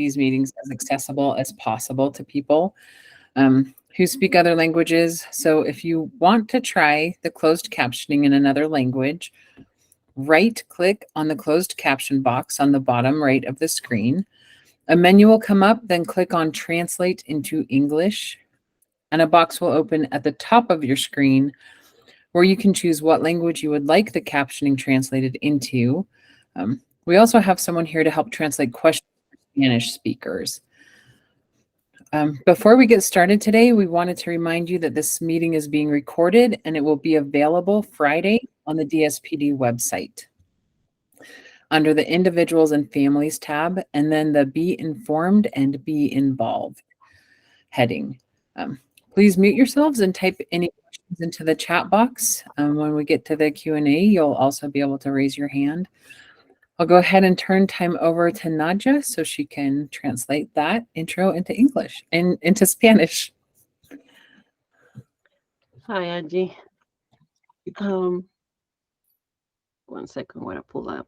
these meetings as accessible as possible to people who speak other languages. So if you want to try the closed captioning in another language, right-click on the closed caption box on the bottom right of the screen. A menu will come up, then click on Translate into English, and a box will open at the top of your screen where you can choose what language you would like the captioning translated into. We also have someone here to help translate questions for Spanish speakers. Before we get started today, we wanted to remind you that this meeting is being recorded and it will be available Friday on the DSPD website under the Individuals and Families tab, and then the Be Informed and Be Involved heading. Please mute yourselves and type any questions into the chat box. When we get to the Q&A, you'll also be able to raise your hand. I'll go ahead and turn time over to Nadja so she can translate that intro into English and into Spanish. Hi, Angie. One second, I'm going to pull up.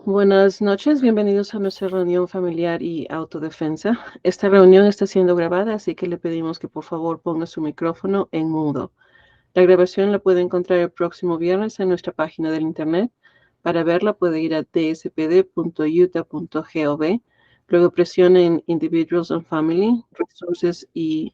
Buenas noches, bienvenidos a nuestra reunión familiar y autodefensa. Esta reunión está siendo grabada, así que le pedimos que por favor ponga su micrófono en mudo. La grabación la puede encontrar el próximo viernes en nuestra página del internet. Para verla puede ir a dspd.utah.gov, luego presione en Individuals and Family, Resources y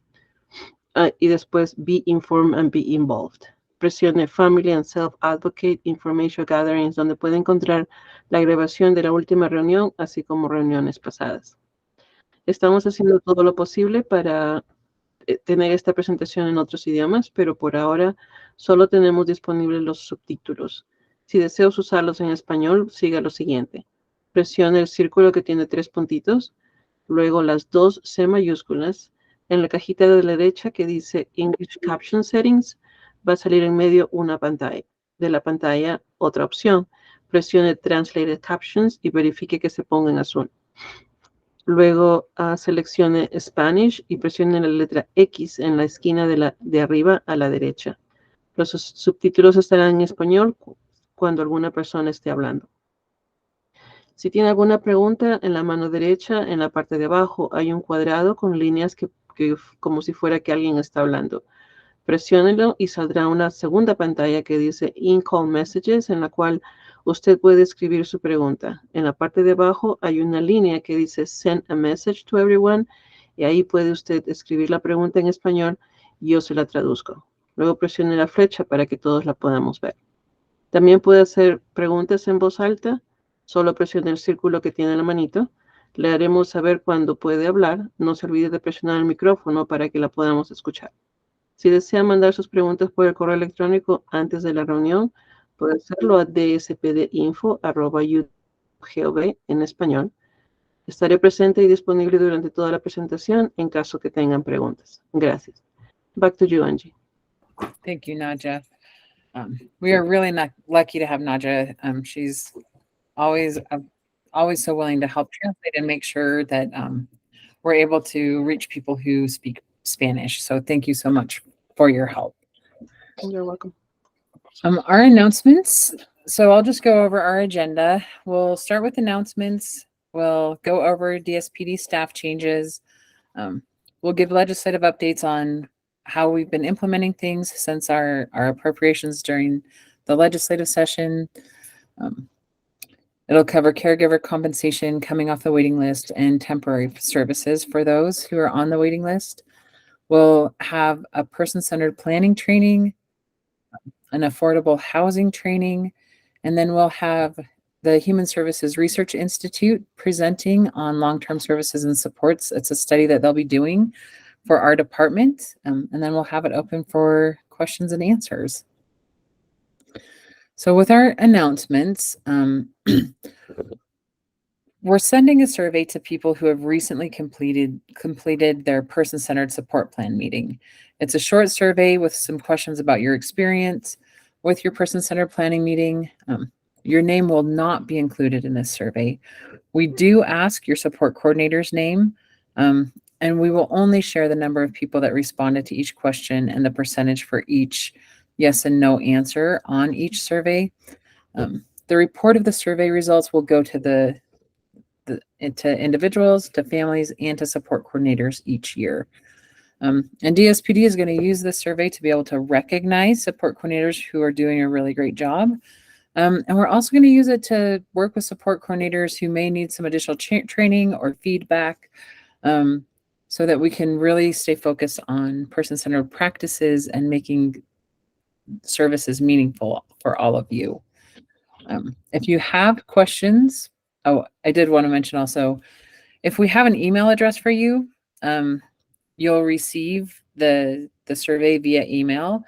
después Be Informed and Be Involved. Presione Family and Self-Advocate Information Gatherings, donde puede encontrar la grabación de la última reunión, así como reuniones pasadas. Estamos haciendo todo lo posible para tener esta presentación en otros idiomas, pero por ahora solo tenemos disponibles los subtítulos. Si deseas usarlos en español, siga lo siguiente. Presione el círculo que tiene 3 puntitos, luego las 2 C mayúsculas. En la cajita de la derecha que dice English Caption Settings, va a salir en medio una pantalla. De la pantalla, otra opción. Presione Translated Captions y verifique que se ponga en azul. Luego seleccione Spanish y presione la letra X en la esquina de arriba a la derecha. Los subtítulos estarán en español cuando alguna persona esté hablando. Si tiene alguna pregunta, en la mano derecha, en la parte de abajo, hay un cuadrado con líneas que como si fuera que alguien está hablando. Presiónelo y saldrá una segunda pantalla que dice In-Call Messages, en la cual usted puede escribir su pregunta. En la parte de abajo hay una línea que dice Send a Message to Everyone, y ahí puede usted escribir la pregunta en español y yo se la traduzco. Luego presione la flecha para que todos la podamos ver. También puede hacer preguntas en voz alta. Solo presione el círculo que tiene en la manito. Le haremos saber cuándo puede hablar. No se olvide de presionar el micrófono para que la podamos escuchar. Si desea mandar sus preguntas por el correo electrónico antes de la reunión, puede hacerlo a dspdinfo@utah.gov en español. Estaré presente y disponible durante toda la presentación en caso que tengan preguntas. Gracias. Back to you, Angie. Thank you, Nadja. We are really lucky to have Nadja. She's always so willing to help translate and make sure that we're able to reach people who speak Spanish. So thank you so much for your help. You're welcome. Our announcements. So I'll just go over our agenda. We'll start with announcements. We'll go over DSPD staff changes. We'll give legislative updates on how we've been implementing things since our appropriations during the legislative session. It'll cover caregiver compensation coming off the waiting list and temporary services for those who are on the waiting list. We'll have a person-centered planning training, an affordable housing training, and then we'll have the Human Services Research Institute presenting on long-term services and supports. It's a study that they'll be doing for our department, and then we'll have it open for questions and answers. So with our announcements, we're sending a survey to people who have recently completed their person-centered support plan meeting. It's a short survey with some questions about your experience with your person-centered planning meeting. Your name will not be included in this survey. We do ask your support coordinator's name, and we will only share the number of people that responded to each question and the percentage for each yes and no answer on each survey. The report of the survey results will go to the to individuals, to families, and to support coordinators each year. And DSPD is going to use this survey to be able to recognize support coordinators who are doing a really great job. And we're also going to use it to work with support coordinators who may need some additional training or feedback, so that we can really stay focused on person-centered practices and making services meaningful for all of you. If you have questions, oh, I did want to mention also, if we have an email address for you, you'll receive the survey via email.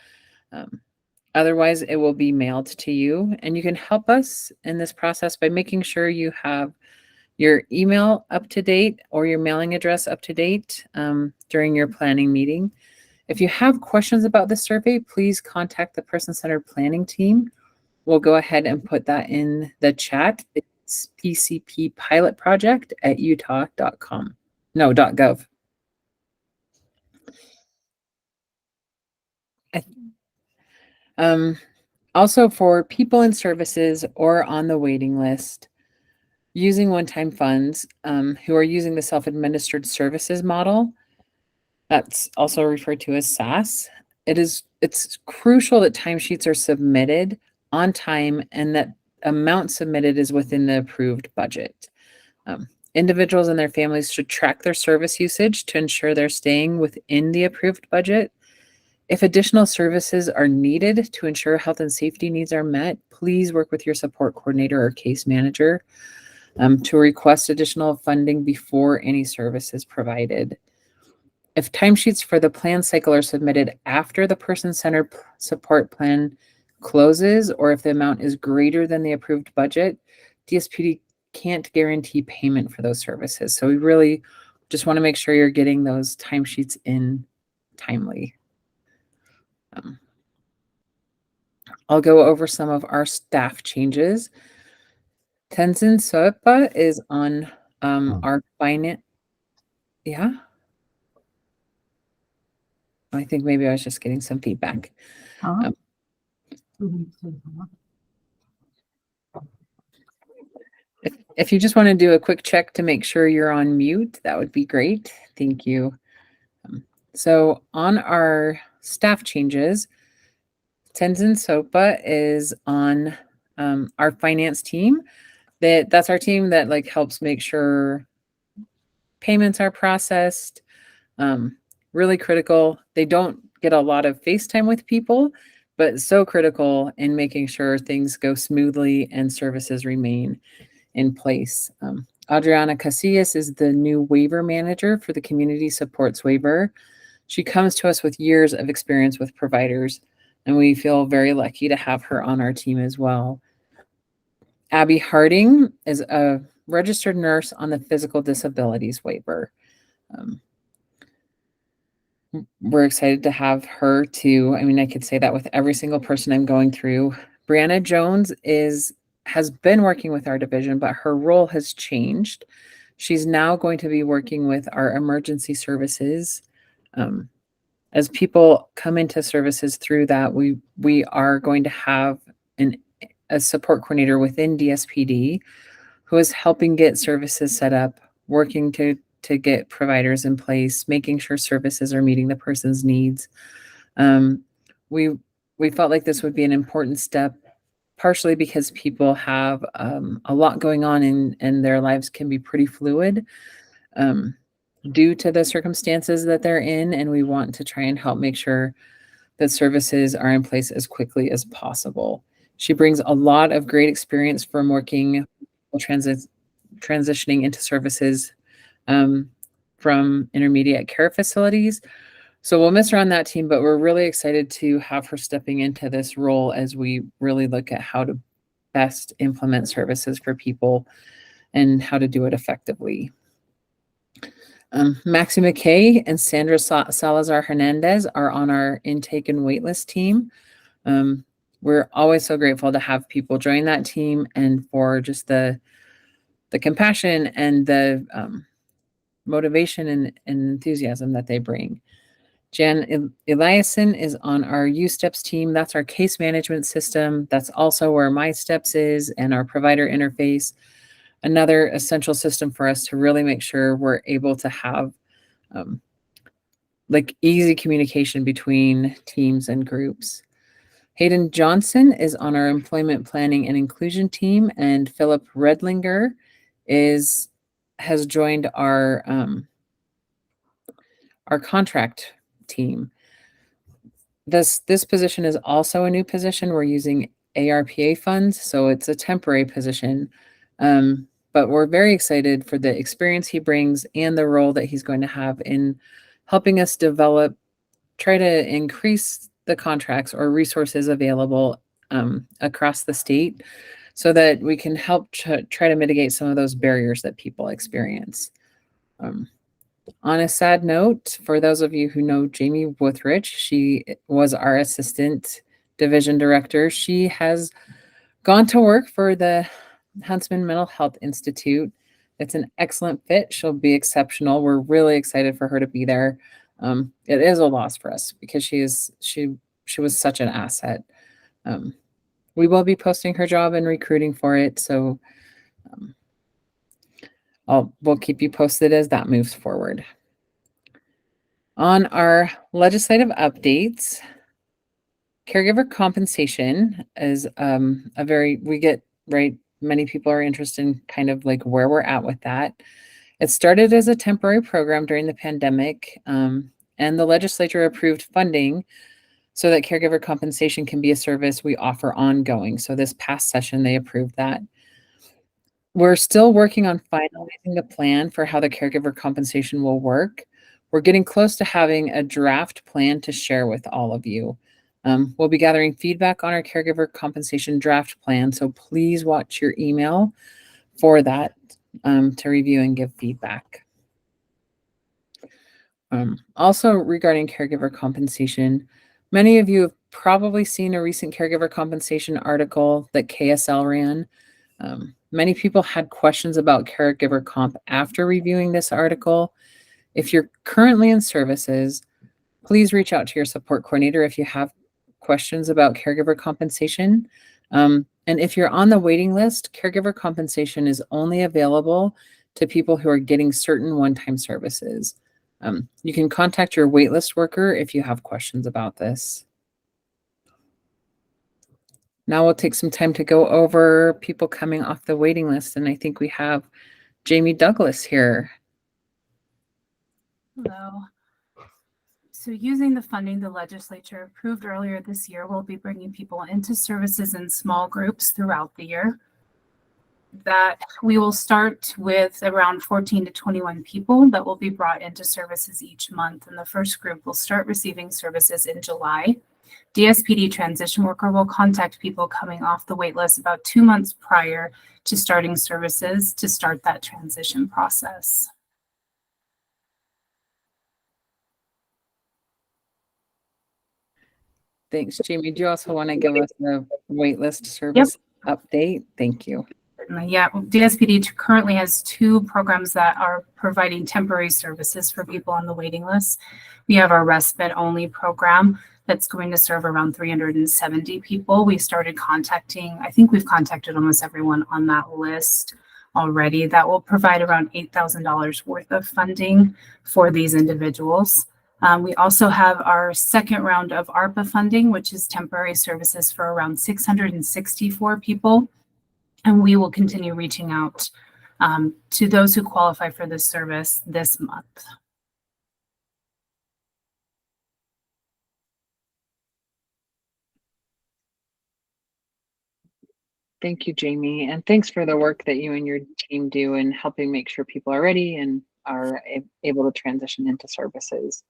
Otherwise, it will be mailed to you, and you can help us in this process by making sure you have your email up to date or your mailing address up to date during your planning meeting. If you have questions about the survey, please contact the Person-Centered Planning team. We'll go ahead and put that in the chat. It's pcppilotproject@utah.com. No, .gov. Also, for people in services or on the waiting list, using one-time funds who are using the self-administered services model, that's also referred to as SAS. It's crucial that timesheets are submitted on time and that amount submitted is within the approved budget. Individuals and their families should track their service usage to ensure they're staying within the approved budget. If additional services are needed to ensure health and safety needs are met, please work with your support coordinator or case manager to request additional funding before any service is provided. If timesheets for the plan cycle are submitted after the person-centered support plan closes, or if the amount is greater than the approved budget, DSPD can't guarantee payment for those services. So we really just want to make sure you're getting those timesheets in timely. I'll go over some of our staff changes. Tenzin Soepa is on our finance. Yeah. I think maybe I was just getting some feedback. If you just want to do a quick check to make sure you're on mute, that would be great. Thank you. So on our staff changes, Tenzin Sopa is on our finance team. That's our team that like helps make sure payments are processed. Really critical. They don't get a lot of face time with people, but so critical in making sure things go smoothly and services remain in place. Adriana Casillas is the new waiver manager for the community supports waiver. She comes to us with years of experience with providers, and we feel very lucky to have her on our team as well. Abby Harding is a registered nurse on the physical disabilities waiver. We're excited to have her too. I mean, I could say that with every single person I'm going through. Brianna Jones has been working with our division, but her role has changed. She's now going to be working with our emergency services. As people come into services through that, we are going to have a support coordinator within DSPD who is helping get services set up, working to get providers in place, making sure services are meeting the person's needs. We felt like this would be an important step, partially because people have a lot going on and their lives can be pretty fluid due to the circumstances that they're in, and we want to try and help make sure that services are in place as quickly as possible. She brings a lot of great experience from working transitioning into services from intermediate care facilities. So we'll miss her on that team, but we're really excited to have her stepping into this role as we really look at how to best implement services for people and how to do it effectively. Maxie McKay and Sandra Salazar Hernandez are on our intake and waitlist team. We're always so grateful to have people join that team and for just the compassion and the motivation and enthusiasm that they bring. Jan Eliason is on our USteps team. That's our case management system. That's also where MySteps is and our provider interface. another essential system for us to really make sure we're able to have like easy communication between teams and groups. Hayden Johnson is on our employment planning and inclusion team, and Philip Redlinger has joined our contract team. This position is also a new position. We're using ARPA funds, so it's a temporary position. But we're very excited for the experience he brings and the role that he's going to have in helping us try to increase the contracts or resources available across the state so that we can help try to mitigate some of those barriers that people experience. On a sad note, for those of you who know Jamie Withrich, she was our assistant division director. She has gone to work for the Huntsman Mental Health Institute. It's an excellent fit. She'll be exceptional. We're really excited for her to be there. It is a loss for us because she was such an asset. We will be posting her job and recruiting for it, so we'll keep you posted as that moves forward. On our legislative updates, caregiver compensation is many people are interested in kind of like where we're at with that. It started as a temporary program during the pandemic, and the legislature approved funding so that caregiver compensation can be a service we offer ongoing. So this past session, they approved that. We're still working on finalizing the plan for how the caregiver compensation will work. We're getting close to having a draft plan to share with all of you. We'll be gathering feedback on our caregiver compensation draft plan, so please watch your email for that to review and give feedback. Also regarding caregiver compensation, many of you have probably seen a recent caregiver compensation article that KSL ran. Many people had questions about caregiver comp after reviewing this article. If you're currently in services, please reach out to your support coordinator if you have questions about caregiver compensation. And if you're on the waiting list, caregiver compensation is only available to people who are getting certain one-time services. You can contact your waitlist worker if you have questions about this. Now we'll take some time to go over people coming off the waiting list, and I think we have Jamie Douglas here. Hello. So using the funding the legislature approved earlier this year, we'll be bringing people into services in small groups throughout the year. That we will start with around 14 to 21 people that will be brought into services each month. And the first group will start receiving services in July. DSPD transition worker will contact people coming off the wait list about 2 months prior to starting services to start that transition process. Thanks, Jamie. Do you also want to give us a waitlist service update? Thank you. Yeah, DSPD currently has 2 programs that are providing temporary services for people on the waiting list. We have our respite only program that's going to serve around 370 people. We started contacting, I think we've contacted almost everyone on that list already. That will provide around $8,000 worth of funding for these individuals. We also have our second round of ARPA funding, which is temporary services for around 664 people. And we will continue reaching out to those who qualify for this service this month. Thank you, Jamie. And thanks for the work that you and your team do in helping make sure people are ready and are able to transition into services.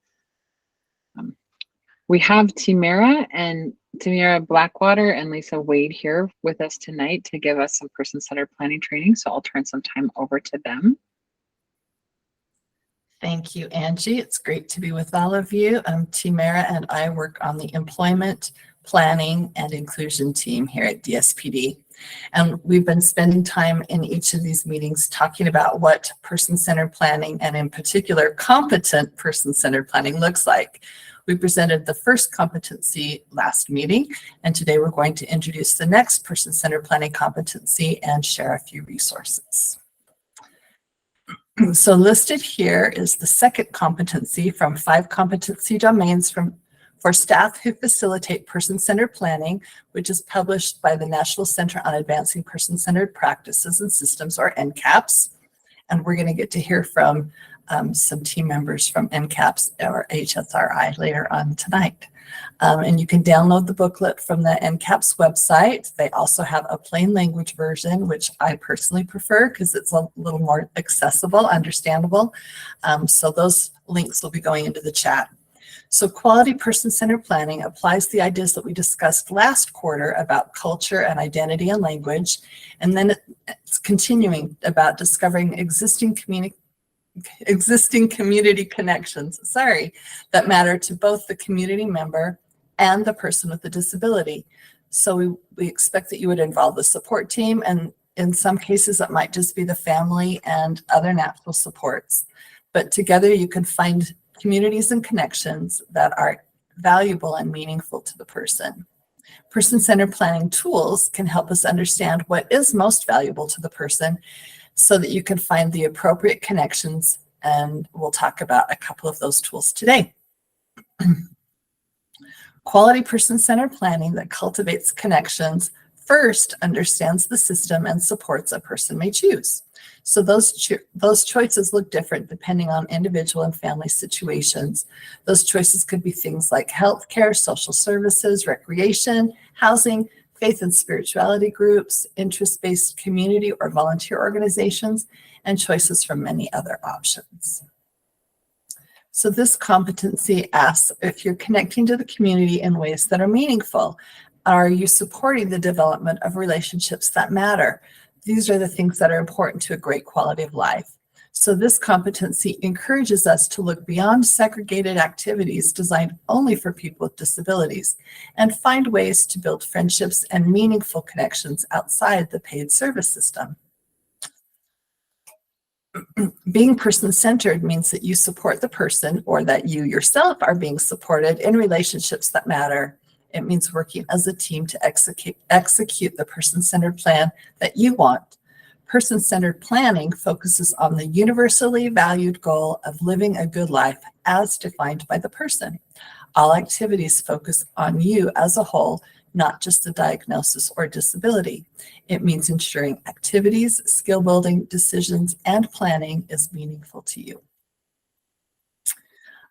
We have Timera Blackwater and Lisa Wade here with us tonight to give us some person-centered planning training. So I'll turn some time over to them. Thank you, Angie. It's great to be with all of you. I'm Timera and I work on the employment planning and inclusion team here at DSPD. And we've been spending time in each of these meetings talking about what person-centered planning and in particular competent person-centered planning looks like. We presented the first competency last meeting, and today we're going to introduce the next person-centered planning competency and share a few resources. So listed here is the second competency from 5 competency domains for staff who facilitate person-centered planning, which is published by the National Center on Advancing Person-Centered Practices and Systems, or NCAPS. And we're going to get to hear from some team members from NCAPS or HSRI later on tonight. And you can download the booklet from the NCAPS website. They also have a plain language version, which I personally prefer because it's a little more accessible, understandable. So those links will be going into the chat. So quality person-centered planning applies the ideas that we discussed last quarter about culture and identity and language. And then it's continuing about discovering existing community connections, that matter to both the community member and the person with the disability. So we expect that you would involve the support team, and in some cases it might just be the family and other natural supports. But together you can find communities and connections that are valuable and meaningful to the person. Person-centered planning tools can help us understand what is most valuable to the person so that you can find the appropriate connections, and we'll talk about a couple of those tools today. Quality person-centered planning that cultivates connections first understands the system and supports a person may choose. So those choices look different depending on individual and family situations. Those choices could be things like healthcare, social services, recreation, housing, faith and spirituality groups, interest-based community or volunteer organizations, and choices from many other options. So this competency asks if you're connecting to the community in ways that are meaningful. Are you supporting the development of relationships that matter? These are the things that are important to a great quality of life. So this competency encourages us to look beyond segregated activities designed only for people with disabilities and find ways to build friendships and meaningful connections outside the paid service system. Being person-centered means that you support the person, or that you yourself are being supported in relationships that matter. It means working as a team to execute the person-centered plan that you want. Person-centered planning focuses on the universally valued goal of living a good life as defined by the person. All activities focus on you as a whole, not just the diagnosis or disability. It means ensuring activities, skill building, decisions, and planning is meaningful to you.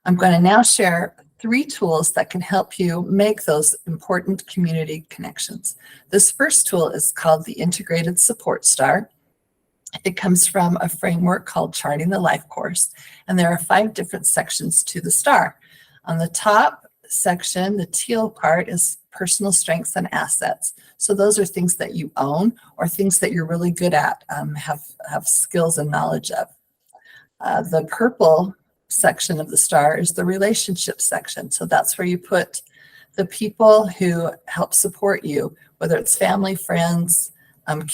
I'm going to now share 3 tools that can help you make those important community connections. This first tool is called the Integrated Support Star. It comes from a framework called Charting the Life Course, and there are 5 different sections to the star. On the top section, the teal part, is personal strengths and assets. So those are things that you own or things that you're really good at, have skills and knowledge of. The purple section of the star is the relationship section. So that's where you put the people who help support you, whether it's family, friends,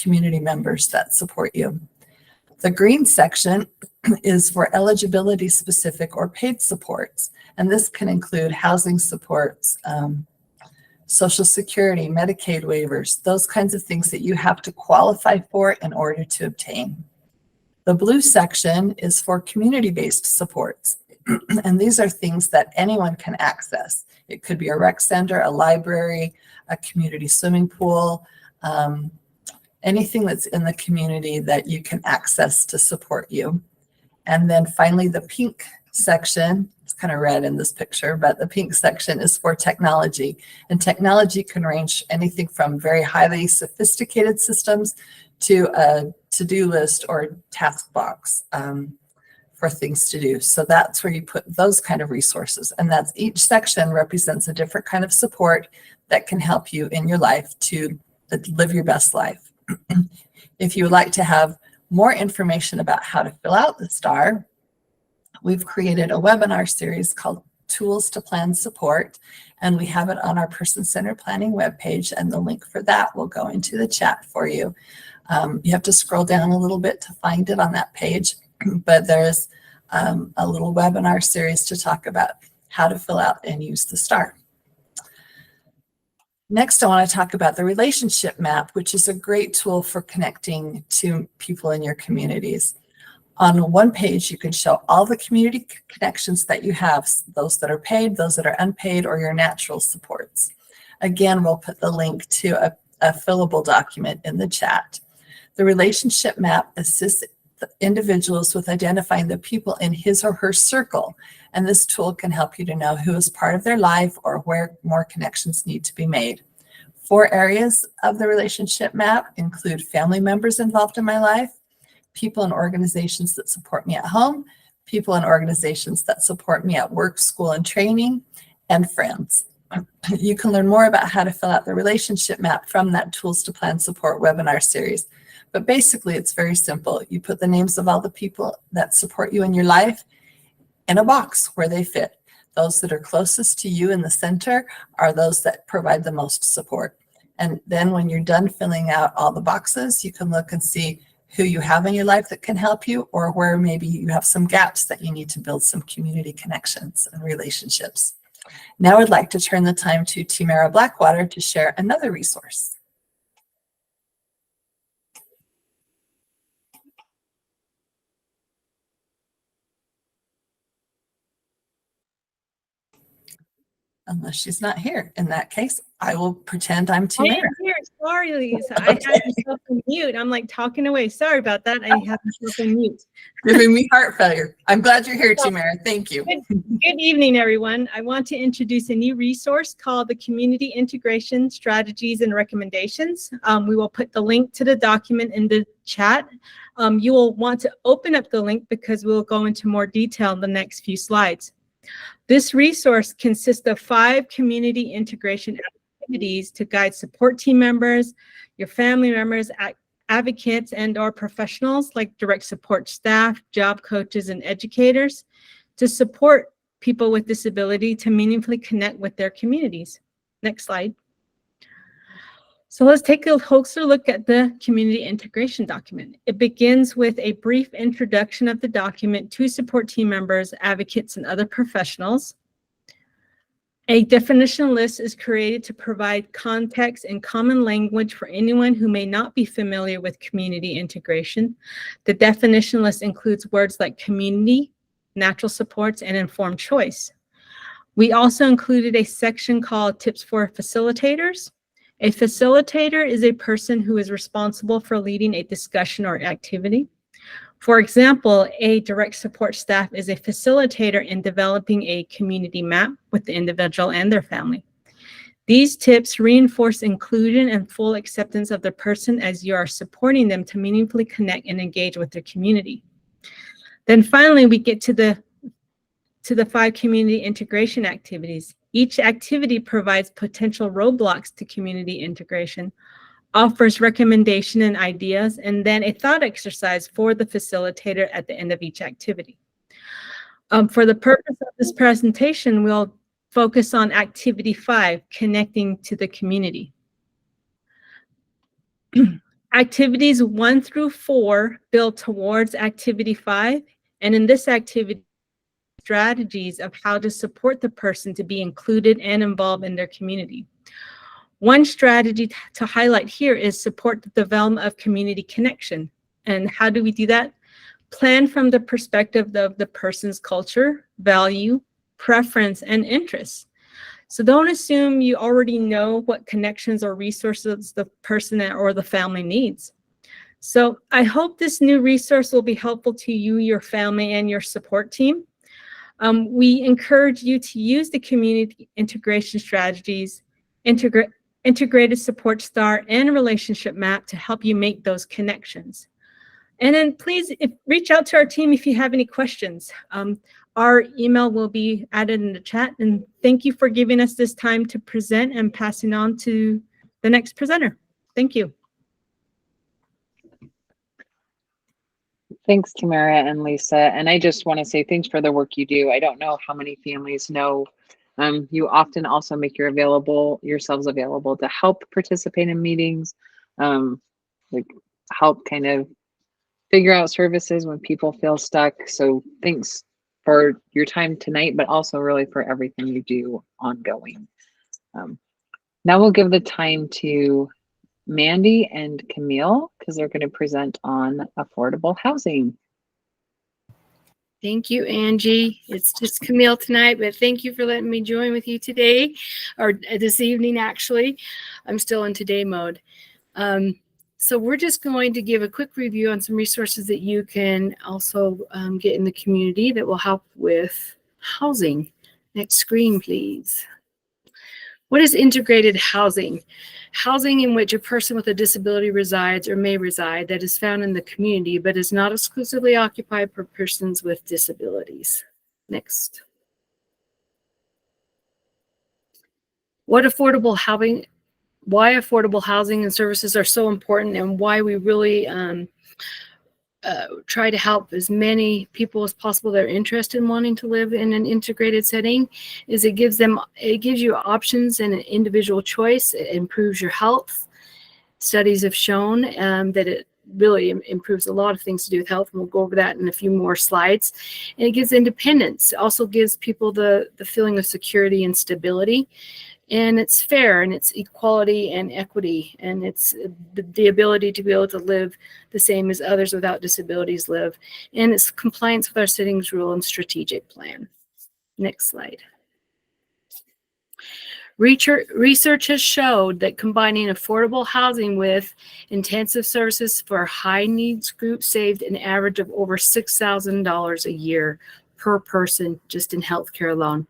community members that support you. The green section is for eligibility specific or paid supports. And this can include housing supports, Social Security, Medicaid waivers, those kinds of things that you have to qualify for in order to obtain. The blue section is for community-based supports. And these are things that anyone can access. It could be a rec center, a library, a community swimming pool, anything that's in the community that you can access to support you. And then finally, the pink section, it's kind of red in this picture, but the pink section is for technology. And technology can range anything from very highly sophisticated systems to a to-do list or task box for things to do. So that's where you put those kind of resources. And that's each section represents a different kind of support that can help you in your life to live your best life. If you would like to have more information about how to fill out the star, we've created a webinar series called Tools to Plan Support, and we have it on our Person-Centered Planning webpage, and the link for that will go into the chat for you. You have to scroll down a little bit to find it on that page, but there's a little webinar series to talk about how to fill out and use the star. Next, I want to talk about the relationship map, which is a great tool for connecting to people in your communities. On one page, you can show all the community connections that you have, those that are paid, those that are unpaid, or your natural supports. Again, we'll put the link to a fillable document in the chat. The relationship map assists individuals with identifying the people in his or her circle, and this tool can help you to know who is part of their life or where more connections need to be made. 4 areas of the relationship map include family members involved in my life, people and organizations that support me at home, people and organizations that support me at work, school, and training, and friends. You can learn more about how to fill out the relationship map from that Tools to Plan Support webinar series. But basically, it's very simple. You put the names of all the people that support you in your life in a box where they fit. Those that are closest to you in the center are those that provide the most support. And then when you're done filling out all the boxes, you can look and see who you have in your life that can help you, or where maybe you have some gaps that you need to build some community connections and relationships. Now I'd like to turn the time to Timara Blackwater to share another resource. Unless she's not here. In that case, I will pretend I'm I Timara. am here. Sorry, Lisa. I had myself on mute. I'm like talking away. Sorry about that. I have myself on mute. Giving me heart failure. I'm glad you're here, Timara. Thank you. Good evening, everyone. I want to introduce a new resource called the Community Integration Strategies and Recommendations. We will put the link to the document in the chat. You will want to open up the link because we'll go into more detail in the next few slides. This resource consists of 5 community integration activities to guide support team members, your family members, advocates, and/or professionals like direct support staff, job coaches, and educators to support people with disability to meaningfully connect with their communities. Next slide. So let's take a closer look at the community integration document. It begins with a brief introduction of the document to support team members, advocates, and other professionals. A definition list is created to provide context and common language for anyone who may not be familiar with community integration. The definition list includes words like community, natural supports, and informed choice. We also included a section called Tips for Facilitators. A facilitator is a person who is responsible for leading a discussion or activity. For example, a direct support staff is a facilitator in developing a community map with the individual and their family. These tips reinforce inclusion and full acceptance of the person as you are supporting them to meaningfully connect and engage with their community. Then finally, we get to the 5 community integration activities. Each activity provides potential roadblocks to community integration, offers recommendation and ideas, and then a thought exercise for the facilitator at the end of each activity. For the purpose of this presentation, we'll focus on activity 5, connecting to the community. Activities 1 through 4 build towards activity 5, and in this activity, strategies of how to support the person to be included and involved in their community. One strategy to highlight here is support the development of community connection. And how do we do that? Plan from the perspective of the person's culture, value, preference, and interests. So don't assume you already know what connections or resources the person or the family needs. So I hope this new resource will be helpful to you, your family, and your support team. We encourage you to use the community integration strategies, integrated support star, and relationship map to help you make those connections. And then please reach out to our team if you have any questions. Our email will be added in the chat. And thank you for giving us this time to present and passing on to the next presenter. Thank you. Thanks, Tamara and Lisa. And I just want to say thanks for the work you do. I don't know how many families know you often also make yourselves available to help participate in meetings, like help kind of figure out services when people feel stuck. So thanks for your time tonight, but also really for everything you do ongoing. Now we'll give the time to Mandy and Camille because they're going to present on affordable housing. Thank you, Angie. It's just Camille tonight, but thank you for letting me join with you today, or this evening, actually. I'm still in today mode. So we're just going to give a quick review on some resources that you can also get in the community that will help with housing. Next screen, please. What is integrated housing? Housing in which a person with a disability resides or may reside that is found in the community but is not exclusively occupied for persons with disabilities. Next. Why affordable housing and services are so important, and why we really try to help as many people as possible that are interested in wanting to live in an integrated setting, is it gives you options and an individual choice. It improves your health. Studies have shown that it really improves a lot of things to do with health, and we'll go over that in a few more slides. And it gives independence. It also gives people the feeling of security and stability. And it's fair, and it's equality and equity, and it's the ability to be able to live the same as others without disabilities live. And it's compliance with our city's rule and strategic plan. Next slide. Research has showed that combining affordable housing with intensive services for high needs groups saved an average of over $6,000 a year per person just in healthcare alone.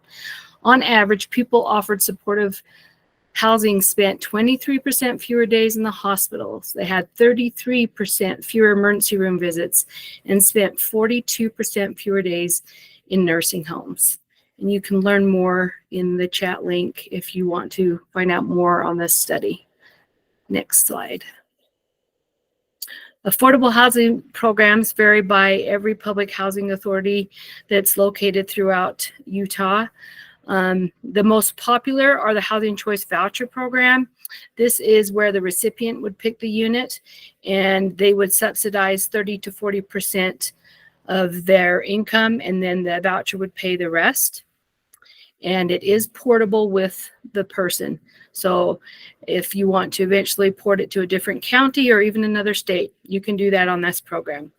On average, people offered supportive housing spent 23% fewer days in the hospitals. They had 33% fewer emergency room visits and spent 42% fewer days in nursing homes. And you can learn more in the chat link if you want to find out more on this study. Next slide. Affordable housing programs vary by every public housing authority that's located throughout Utah. The most popular are the Housing Choice Voucher Program. This is where the recipient would pick the unit, and they would subsidize 30 to 40% of their income, and then the voucher would pay the rest. And it is portable with the person. So if you want to eventually port it to a different county or even another state, you can do that on this program.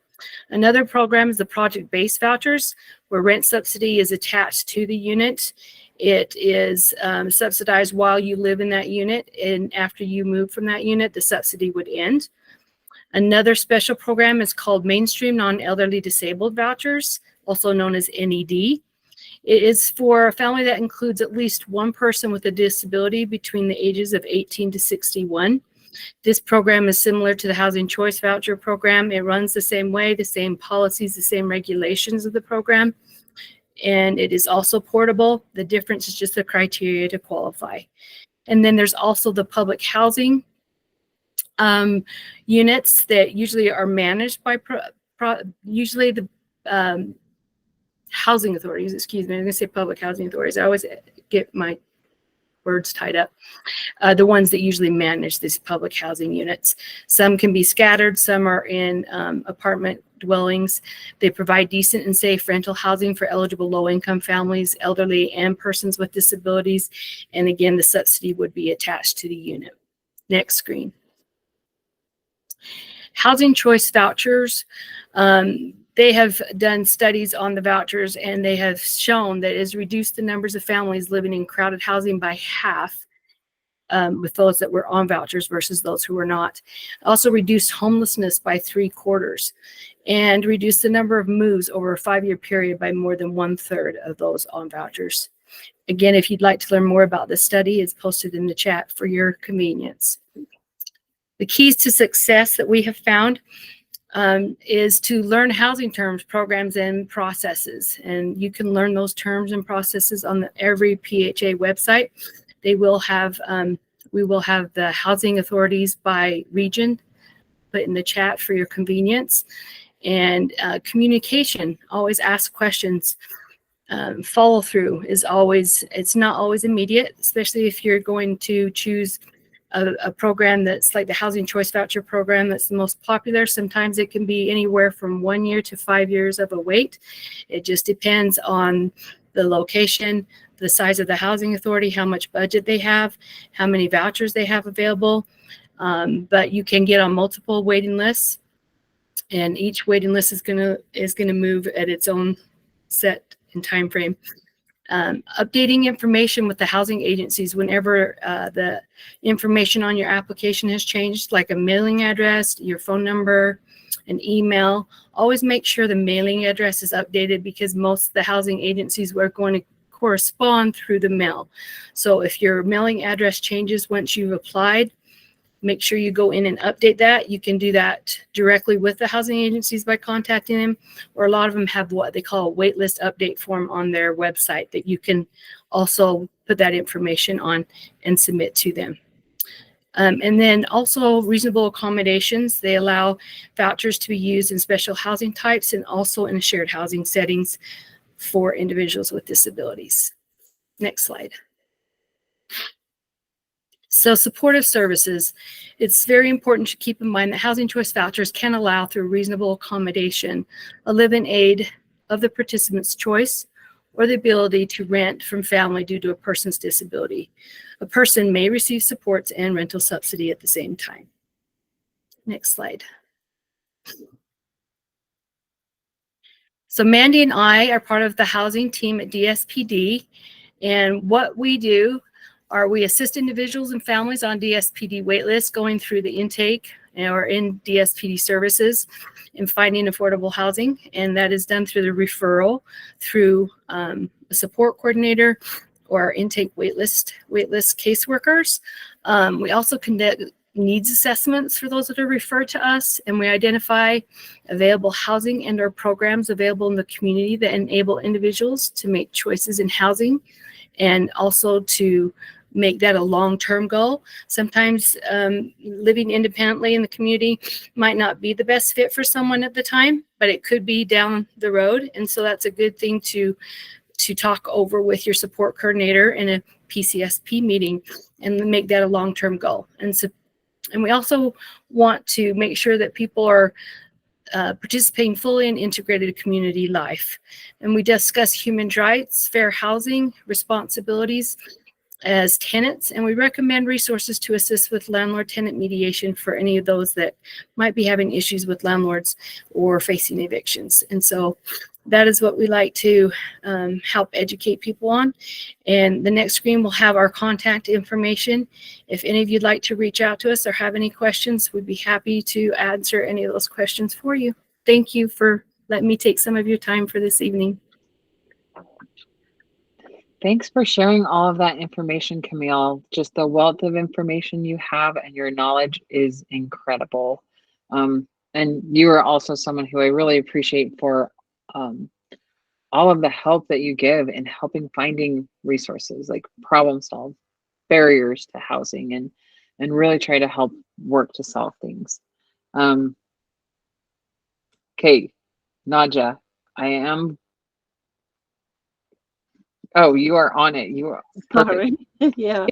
Another program is the project-based vouchers, where rent subsidy is attached to the unit. It is subsidized while you live in that unit, and after you move from that unit, the subsidy would end. Another special program is called Mainstream Non-Elderly Disabled Vouchers, also known as NED. It is for a family that includes at least one person with a disability between the ages of 18 to 61. This program is similar to the Housing Choice Voucher Program. It runs the same way, the same policies, the same regulations of the program. And it is also portable. The difference is just the criteria to qualify. And then there's also the public housing units that usually are managed by usually the housing authorities, excuse me, I'm going to say public housing authorities. I always get my words tied up. The ones that usually manage these public housing units. Some can be scattered, some are in apartment dwellings. They provide decent and safe rental housing for eligible low-income families, elderly, and persons with disabilities. And again, the subsidy would be attached to the unit. Next screen. Housing Choice Vouchers. They have done studies on the vouchers, and they have shown that it has reduced the numbers of families living in crowded housing by half with those that were on vouchers versus those who were not. Also reduced homelessness by 3/4 and reduced the number of moves over a 5-year period by more than 1/3 of those on vouchers. Again, if you'd like to learn more about this study, it's posted in the chat for your convenience. The keys to success that we have found is to learn housing terms, programs, and processes. And you can learn those terms and processes on every PHA website. They will have, we will have the housing authorities by region put in the chat for your convenience. And communication, always ask questions. Follow through is always, it's not always immediate, especially if you're going to choose a program that's like the Housing Choice Voucher Program that's the most popular. Sometimes it can be anywhere from 1 year to 5 years of a wait. It just depends on the location, the size of the housing authority, how much budget they have, how many vouchers they have available. But you can get on multiple waiting lists, and each waiting list is gonna move at its own set in time frame. Updating information with the housing agencies whenever the information on your application has changed, like a mailing address, your phone number, an email. Always make sure the mailing address is updated because most of the housing agencies are going to correspond through the mail. So if your mailing address changes once you've applied, make sure you go in and update that. You can do that directly with the housing agencies by contacting them, or a lot of them have what they call a waitlist update form on their website that you can also put that information on and submit to them. And then also reasonable accommodations. They allow vouchers to be used in special housing types and also in shared housing settings for individuals with disabilities. Next slide. So supportive services, it's very important to keep in mind that housing choice vouchers can allow through reasonable accommodation a live-in aid of the participant's choice or the ability to rent from family due to a person's disability. A person may receive supports and rental subsidy at the same time. Next slide. So Mandy and I are part of the housing team at DSPD, and what we do are we assist individuals and families on DSPD waitlists going through the intake or in DSPD services in finding affordable housing. And that is done through the referral through a support coordinator or intake waitlist caseworkers. We also conduct needs assessments for those that are referred to us, and we identify available housing and or programs available in the community that enable individuals to make choices in housing and also to make that a long-term goal. Sometimes living independently in the community might not be the best fit for someone at the time, but it could be down the road. And so that's a good thing to talk over with your support coordinator in a PCSP meeting and make that a long-term goal. And we also want to make sure that people are participating fully in integrated community life. And we discuss human rights, fair housing, responsibilities as tenants, and we recommend resources to assist with landlord-tenant mediation for any of those that might be having issues with landlords or facing evictions. And so that is what we like to help educate people on. And the next screen will have our contact information. If any of you'd like to reach out to us or have any questions, we'd be happy to answer any of those questions for you. Thank you for letting me take some of your time for this evening. Thanks for sharing all of that information, Camille. Just the wealth of information you have and your knowledge is incredible. And you are also someone who I really appreciate for all of the help that you give in helping finding resources, like problem solve barriers to housing and really try to help work to solve things. Okay, Nadja, I am. Oh, you are on it. You are perfect. Sorry. Yeah.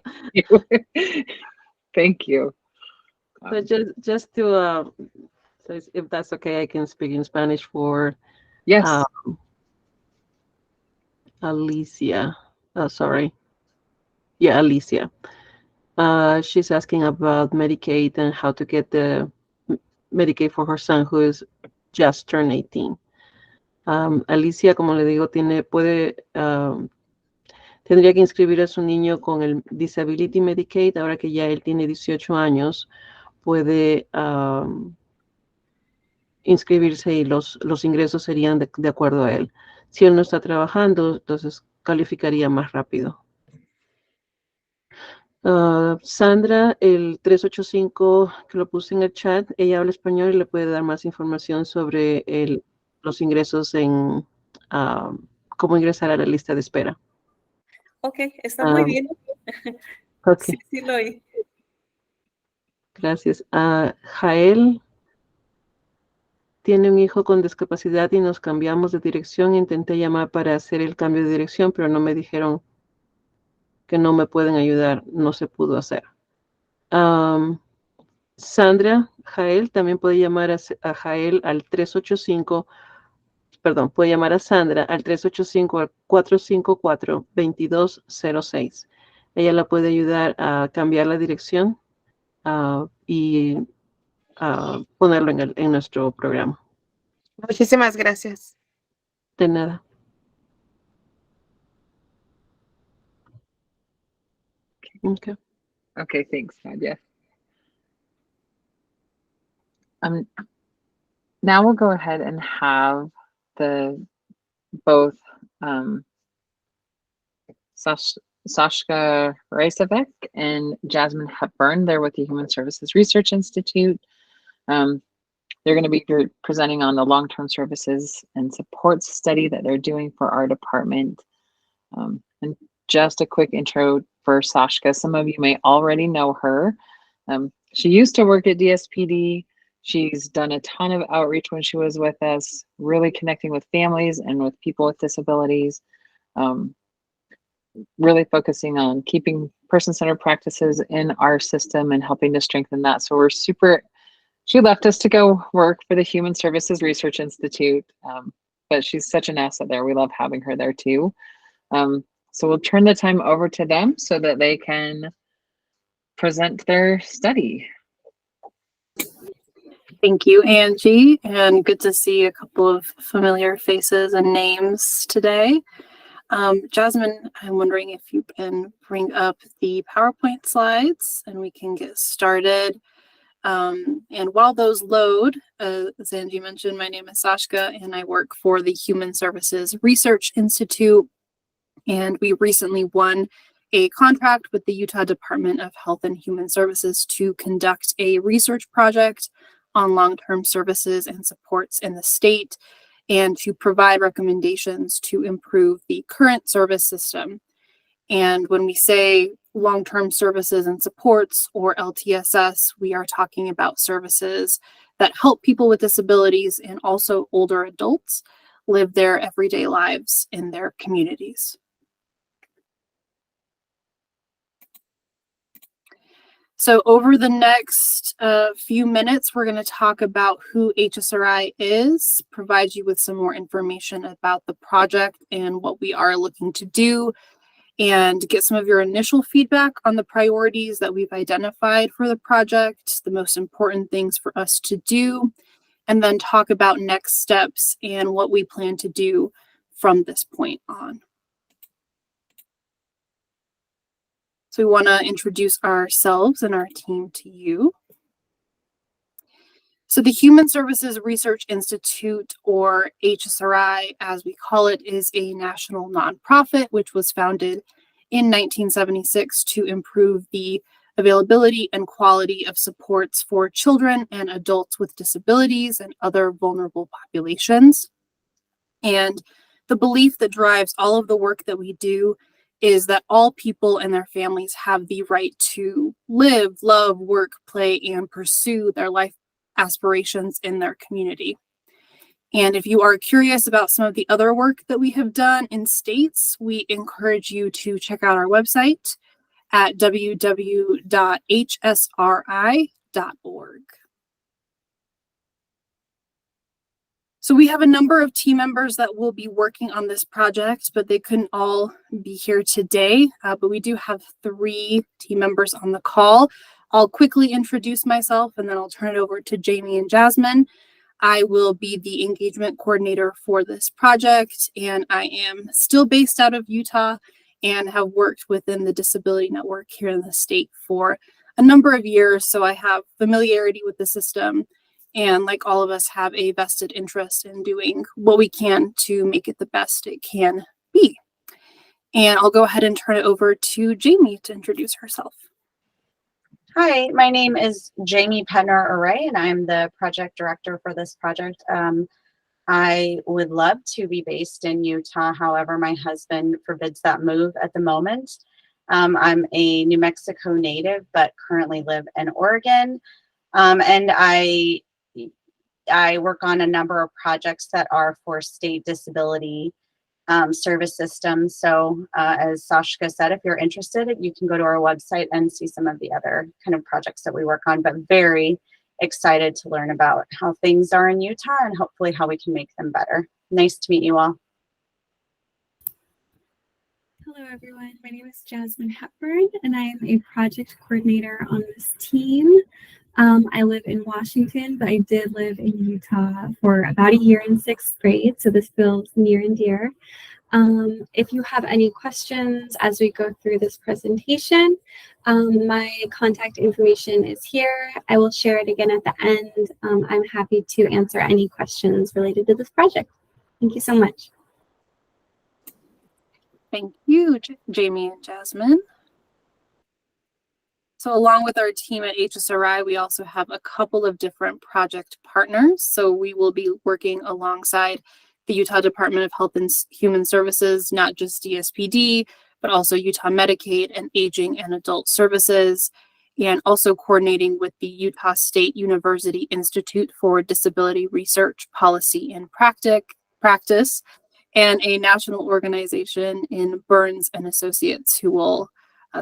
Thank you. So just to so if that's okay, I can speak in Spanish for Yes. Alicia. Sorry. Yeah, Alicia. She's asking about Medicaid and how to get the Medicaid for her son who is just turned 18. Alicia, como le digo, tendría que inscribir a su niño con el Disability Medicaid. Ahora que ya él tiene 18 años, puede inscribirse y los ingresos serían de acuerdo a él. Si él no está trabajando, entonces calificaría más rápido. Sandra, el 385 que lo puse en el chat, ella habla español y le puede dar más información sobre los ingresos en cómo ingresar a la lista de espera. Ok, está muy bien. Okay. Sí, lo oí. Gracias. Jael tiene un hijo con discapacidad y nos cambiamos de dirección. Intenté llamar para hacer el cambio de dirección, pero no me dijeron que no me pueden ayudar. No se pudo hacer. Sandra, Jael, también puede llamar a Jael al 385, perdón, puede llamar a Sandra al 385-454-2206. Ella la puede ayudar a cambiar la dirección y ponerlo en nuestro programa. Muchísimas gracias. De nada. Okay. Okay, thanks, Nadia. Now we'll go ahead and have both Sashka Reisevec and Jasmine Hepburn. They're with the Human Services Research Institute. They're going to be presenting on the long-term services and supports study that they're doing for our department. And just a quick intro for Sashka. Some of you may already know her. She used to work at DSPD. She's done a ton of outreach when she was with us, really connecting with families and with people with disabilities, really focusing on keeping person-centered practices in our system and helping to strengthen that. So we're she left us to go work for the Human Services Research Institute, but she's such an asset there. We love having her there too. So we'll turn the time over to them so that they can present their study. Thank you, Angie, and good to see a couple of familiar faces and names today. Jasmine, I'm wondering if you can bring up the PowerPoint slides and we can get started. And while those load, as Angie mentioned, my name is Sashka and I work for the Human Services Research Institute. And we recently won a contract with the Utah Department of Health and Human Services to conduct a research project on long-term services and supports in the state and to provide recommendations to improve the current service system. And when we say long-term services and supports, or LTSS, we are talking about services that help people with disabilities and also older adults live their everyday lives in their communities. So over the next few minutes, we're going to talk about who HSRI is, provide you with some more information about the project and what we are looking to do, and get some of your initial feedback on the priorities that we've identified for the project, the most important things for us to do, and then talk about next steps and what we plan to do from this point on. So we want to introduce ourselves and our team to you. So the Human Services Research Institute, or HSRI, as we call it, is a national nonprofit which was founded in 1976 to improve the availability and quality of supports for children and adults with disabilities and other vulnerable populations. And the belief that drives all of the work that we do is that all people and their families have the right to live, love, work, play, and pursue their life aspirations in their community. And if you are curious about some of the other work that we have done in states, we encourage you to check out our website at www.hsri.org. So we have a number of team members that will be working on this project, but they couldn't all be here today. But we do have 3 team members on the call. I'll quickly introduce myself and then I'll turn it over to Jamie and Jasmine. I will be the engagement coordinator for this project, and I am still based out of Utah and have worked within the disability network here in the state for a number of years. So I have familiarity with the system, and like all of us, have a vested interest in doing what we can to make it the best it can be. And I'll go ahead and turn it over to Jamie to introduce herself. Hi, my name is Jamie Penner-Array, and I'm the project director for this project. I would love to be based in Utah. However, my husband forbids that move at the moment. I'm a New Mexico native, but currently live in Oregon. And I work on a number of projects that are for state disability service systems. So as Sashka said, if you're interested, you can go to our website and see some of the other kind of projects that we work on, but very excited to learn about how things are in Utah and hopefully how we can make them better. Nice to meet you all. Hello, everyone. My name is Jasmine Hepburn, and I am a project coordinator on this team. I live in Washington, but I did live in Utah for about a year in 6th grade, so this feels near and dear. If you have any questions as we go through this presentation, my contact information is here. I will share it again at the end. I'm happy to answer any questions related to this project. Thank you so much. Thank you, Jamie and Jasmine. So along with our team at HSRI, we also have a couple of different project partners. So we will be working alongside the Utah Department of Health and Human Services, not just DSPD, but also Utah Medicaid and Aging and Adult Services, and also coordinating with the Utah State University Institute for Disability Research, Policy, and Practice, and a national organization in Burns and Associates who will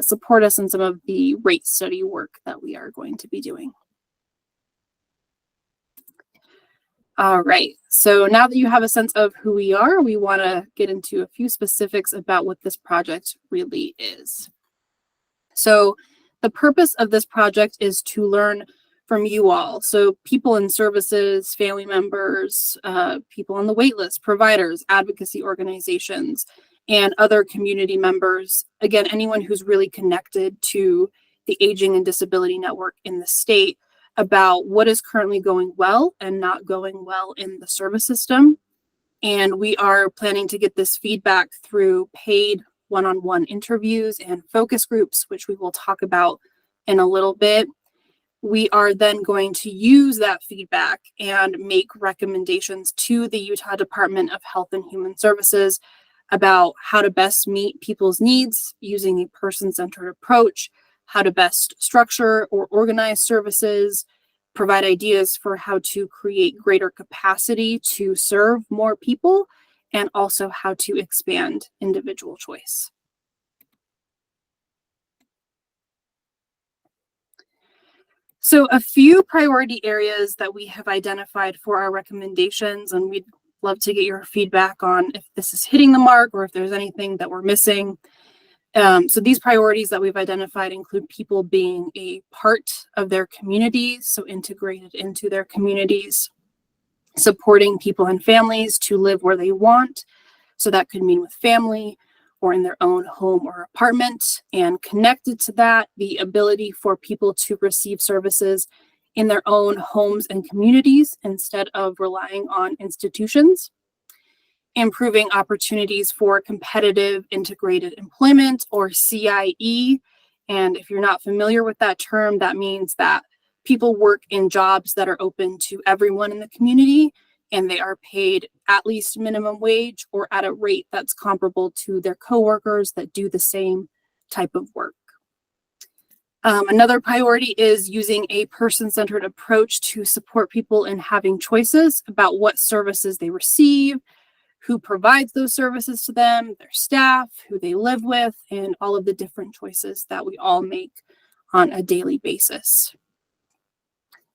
support us in some of the rate study work that we are going to be doing. All right, so now that you have a sense of who we are, we want to get into a few specifics about what this project really is. So the purpose of this project is to learn from you all. So people in services, family members, people on the wait list, providers, advocacy organizations, and other community members. Again, anyone who's really connected to the Aging and Disability Network in the state about what is currently going well and not going well in the service system. And we are planning to get this feedback through paid one-on-one interviews and focus groups, which we will talk about in a little bit. We are then going to use that feedback and make recommendations to the Utah Department of Health and Human Services about how to best meet people's needs using a person-centered approach, how to best structure or organize services, provide ideas for how to create greater capacity to serve more people, and also how to expand individual choice. So a few priority areas that we have identified for our recommendations, and we'd love to get your feedback on if this is hitting the mark or if there's anything that we're missing. So these priorities that we've identified include people being a part of their communities, so integrated into their communities, supporting people and families to live where they want. So that could mean with family or in their own home or apartment, and connected to that, the ability for people to receive services in their own homes and communities instead of relying on institutions. Improving opportunities for competitive integrated employment, or CIE. And if you're not familiar with that term, that means that people work in jobs that are open to everyone in the community, and they are paid at least minimum wage or at a rate that's comparable to their coworkers that do the same type of work. Another priority is using a person-centered approach to support people in having choices about what services they receive, who provides those services to them, their staff, who they live with, and all of the different choices that we all make on a daily basis.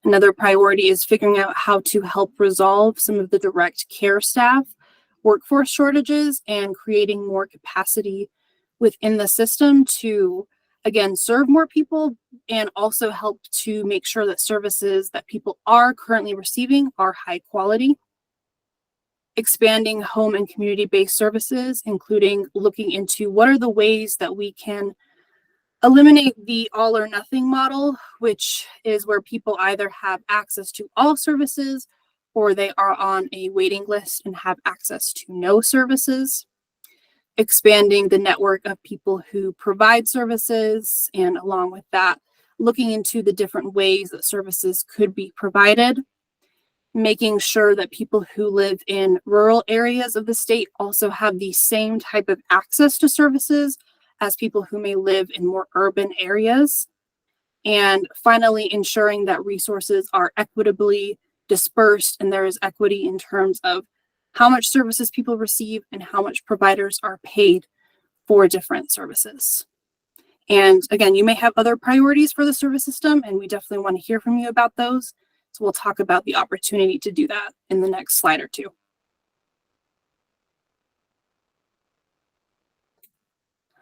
Another priority is figuring out how to help resolve some of the direct care staff workforce shortages and creating more capacity within the system to, again, serve more people and also help to make sure that services that people are currently receiving are high quality. Expanding home and community-based services, including looking into what are the ways that we can eliminate the all or nothing model, which is where people either have access to all services or they are on a waiting list and have access to no services. Expanding the network of people who provide services, and along with that, looking into the different ways that services could be provided. Making sure that people who live in rural areas of the state also have the same type of access to services as people who may live in more urban areas. And finally, ensuring that resources are equitably dispersed and there is equity in terms of how much services people receive and how much providers are paid for different services. And again, you may have other priorities for the service system, and we definitely want to hear from you about those. So we'll talk about the opportunity to do that in the next slide or two.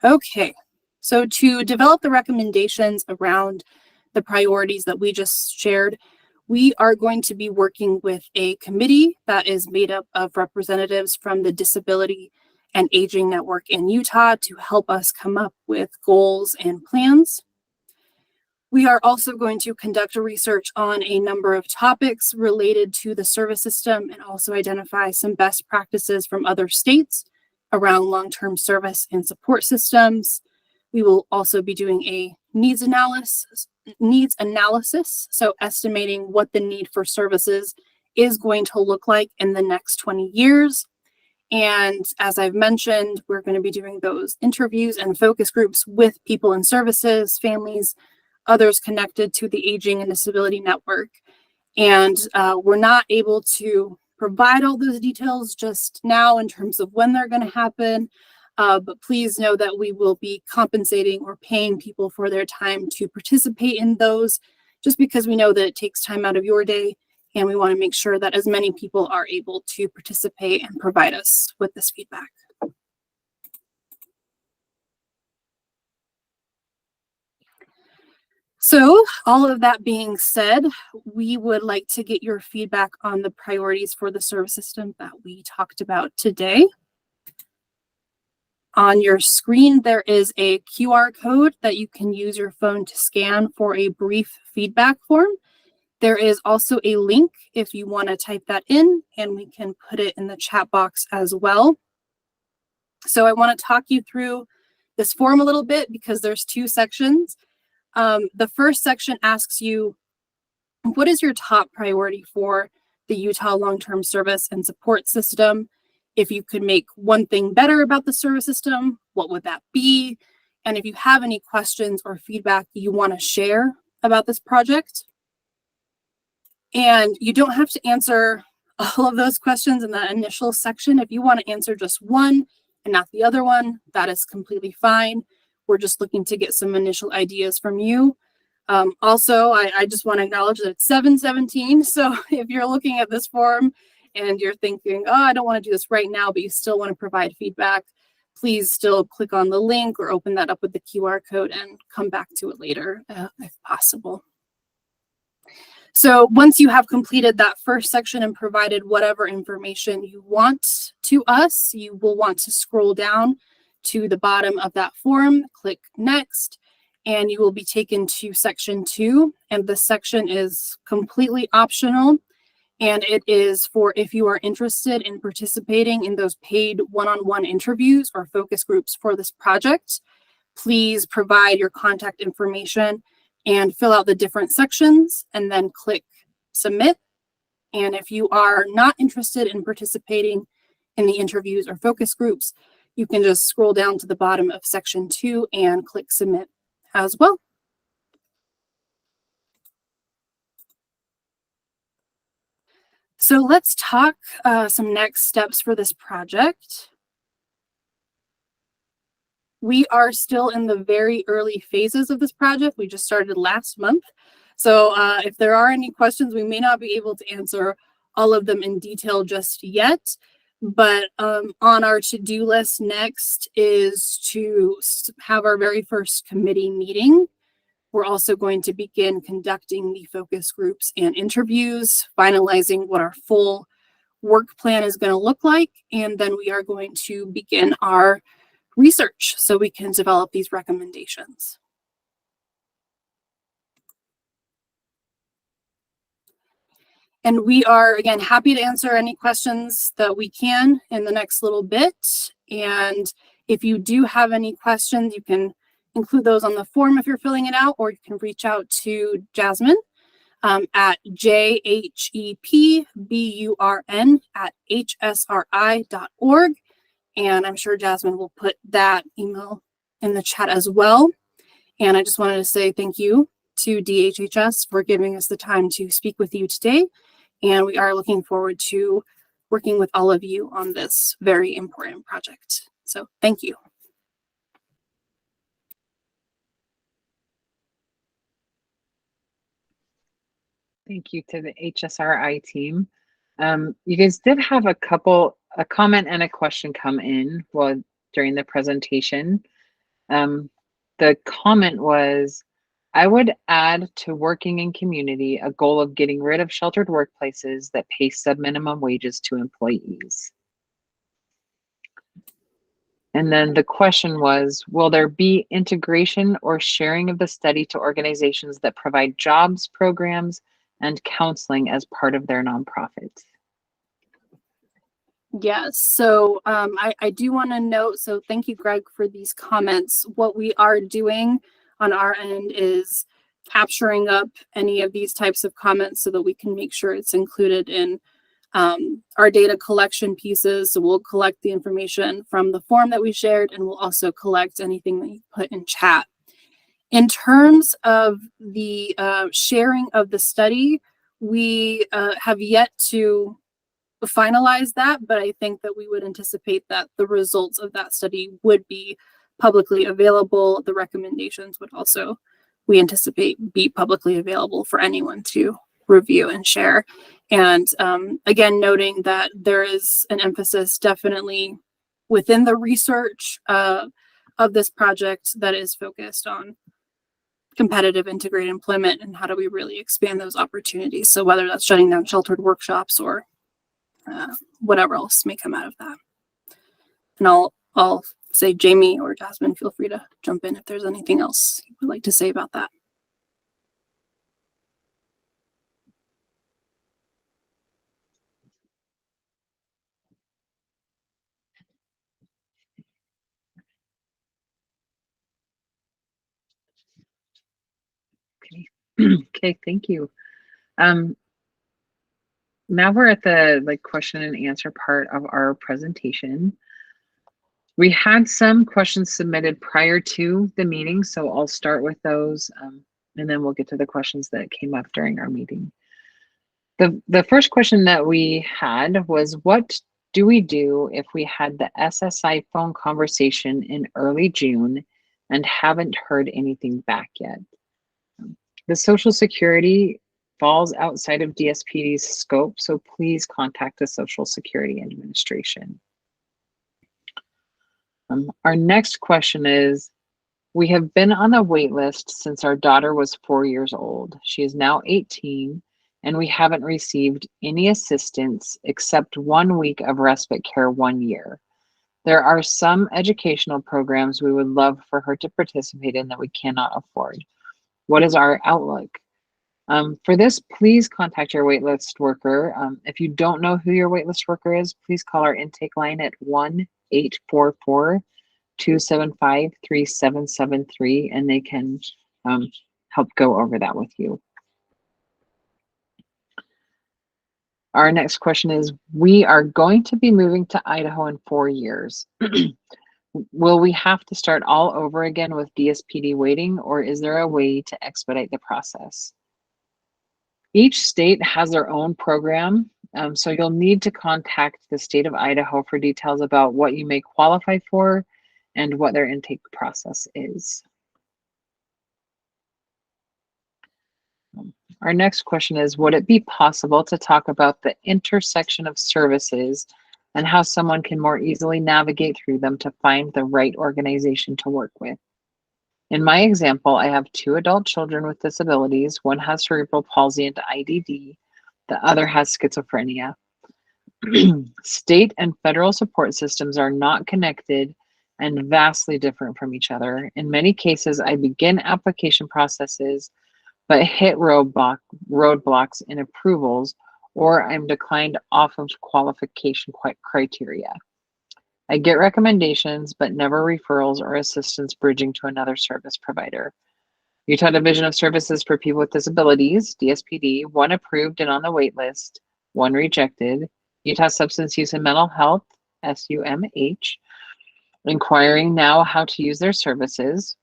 Okay, so to develop the recommendations around the priorities that we just shared, we are going to be working with a committee that is made up of representatives from the Disability and aging network in Utah to help us come up with goals and plans. We are also going to conduct a research on a number of topics related to the service system and also identify some best practices from other states around long-term service and support systems. We will also be doing a needs analysis, so estimating what the need for services is going to look like in the next 20 years. And as I've mentioned, we're going to be doing those interviews and focus groups with people in services, families, others connected to the Aging and Disability Network. And we're not able to provide all those details just now in terms of when they're going to happen, but please know that we will be compensating or paying people for their time to participate in those, just because we know that it takes time out of your day, and we want to make sure that as many people are able to participate and provide us with this feedback. So all of that being said, we would like to get your feedback on the priorities for the service system that we talked about today. On your screen, there is a QR code that you can use your phone to scan for a brief feedback form. There is also a link if you want to type that in, and we can put it in the chat box as well. So I want to talk you through this form a little bit because there's two sections. The first section asks you, what is your top priority for the Utah long-term service and support system? If you could make one thing better about the service system, what would that be? And if you have any questions or feedback you want to share about this project. And you don't have to answer all of those questions in that initial section. If you want to answer just one and not the other one, that is completely fine. We're just looking to get some initial ideas from you. Also, I just want to acknowledge that it's 7:17. So if you're looking at this form and you're thinking, oh, I don't want to do this right now, but you still want to provide feedback, please still click on the link or open that up with the QR code and come back to it later if possible. So once you have completed that first section and provided whatever information you want to us, you will want to scroll down to the bottom of that form, click next, and you will be taken to section 2. And this section is completely optional. And it is for if you are interested in participating in those paid one-on-one interviews or focus groups for this project, please provide your contact information and fill out the different sections and then click submit. And if you are not interested in participating in the interviews or focus groups, you can just scroll down to the bottom of section 2 and click submit as well. So let's talk some next steps for this project. We are still in the very early phases of this project. We just started last month. So if there are any questions, we may not be able to answer all of them in detail just yet. But on our to-do list next is to have our very first committee meeting. We're also going to begin conducting the focus groups and interviews, finalizing what our full work plan is going to look like. And then we are going to begin our research so we can develop these recommendations. And we are, again, happy to answer any questions that we can in the next little bit. And if you do have any questions, you can include those on the form if you're filling it out, or you can reach out to Jasmine at jhepburn@hsri.org. And I'm sure Jasmine will put that email in the chat as well. And I just wanted to say thank you to DHHS for giving us the time to speak with you today. And we are looking forward to working with all of you on this very important project. So thank you. Thank you to the HSRI team. You guys did have a comment and a question come in during the presentation. The comment was, I would add to working in community a goal of getting rid of sheltered workplaces that pay sub-minimum wages to employees. And then the question was, will there be integration or sharing of the study to organizations that provide jobs, programs, and counseling as part of their nonprofits? Yes, so I do want to note, so thank you, Greg, for these comments. What we are doing on our end is capturing up any of these types of comments so that we can make sure it's included in our data collection pieces. So we'll collect the information from the form that we shared, and we'll also collect anything that you put in chat. In terms of the sharing of the study, we have yet to finalize that, but I think that we would anticipate that the results of that study would be publicly available. The recommendations would also, we anticipate, be publicly available for anyone to review and share. And again, noting that there is an emphasis definitely within the research of this project that is focused on competitive integrated employment and how do we really expand those opportunities. So whether that's shutting down sheltered workshops or whatever else may come out of that. And I'll say, Jamie or Jasmine, feel free to jump in if there's anything else you would like to say about that. Okay, okay, thank you. Now we're at the question and answer part of our presentation. We had some questions submitted prior to the meeting, so I'll start with those, and then we'll get to the questions that came up during our meeting. The first question that we had was, what do we do if we had the SSI phone conversation in early June and haven't heard anything back yet? The Social Security falls outside of DSPD's scope, so please contact the Social Security Administration. Our next question is, we have been on a wait list since our daughter was 4 years old. She is now 18, and we haven't received any assistance except 1 week of respite care 1 year. There are some educational programs we would love for her to participate in that we cannot afford. What is our outlook? For this, please contact your waitlist worker. If you don't know who your waitlist worker is, please call our intake line at 1-844-275-3773, and they can help go over that with you. Our next question is, we are going to be moving to Idaho in 4 years. Will we have to start all over again with DSPD waiting, or is there a way to expedite the process? Each state has their own program, so you'll need to contact the state of Idaho for details about what you may qualify for and what their intake process is. Our next question is, would it be possible to talk about the intersection of services and how someone can more easily navigate through them to find the right organization to work with? In my example, I have 2 adult children with disabilities. One has cerebral palsy and IDD. The other has schizophrenia. State and federal support systems are not connected and vastly different from each other. In many cases, I begin application processes, but hit roadblocks in approvals, or I'm declined off of qualification criteria. I get recommendations, but never referrals or assistance bridging to another service provider. Utah Division of Services for People with Disabilities, DSPD, 1 approved and on the wait list, 1 rejected. Utah Substance Use and Mental Health, SUMH, inquiring now how to use their services.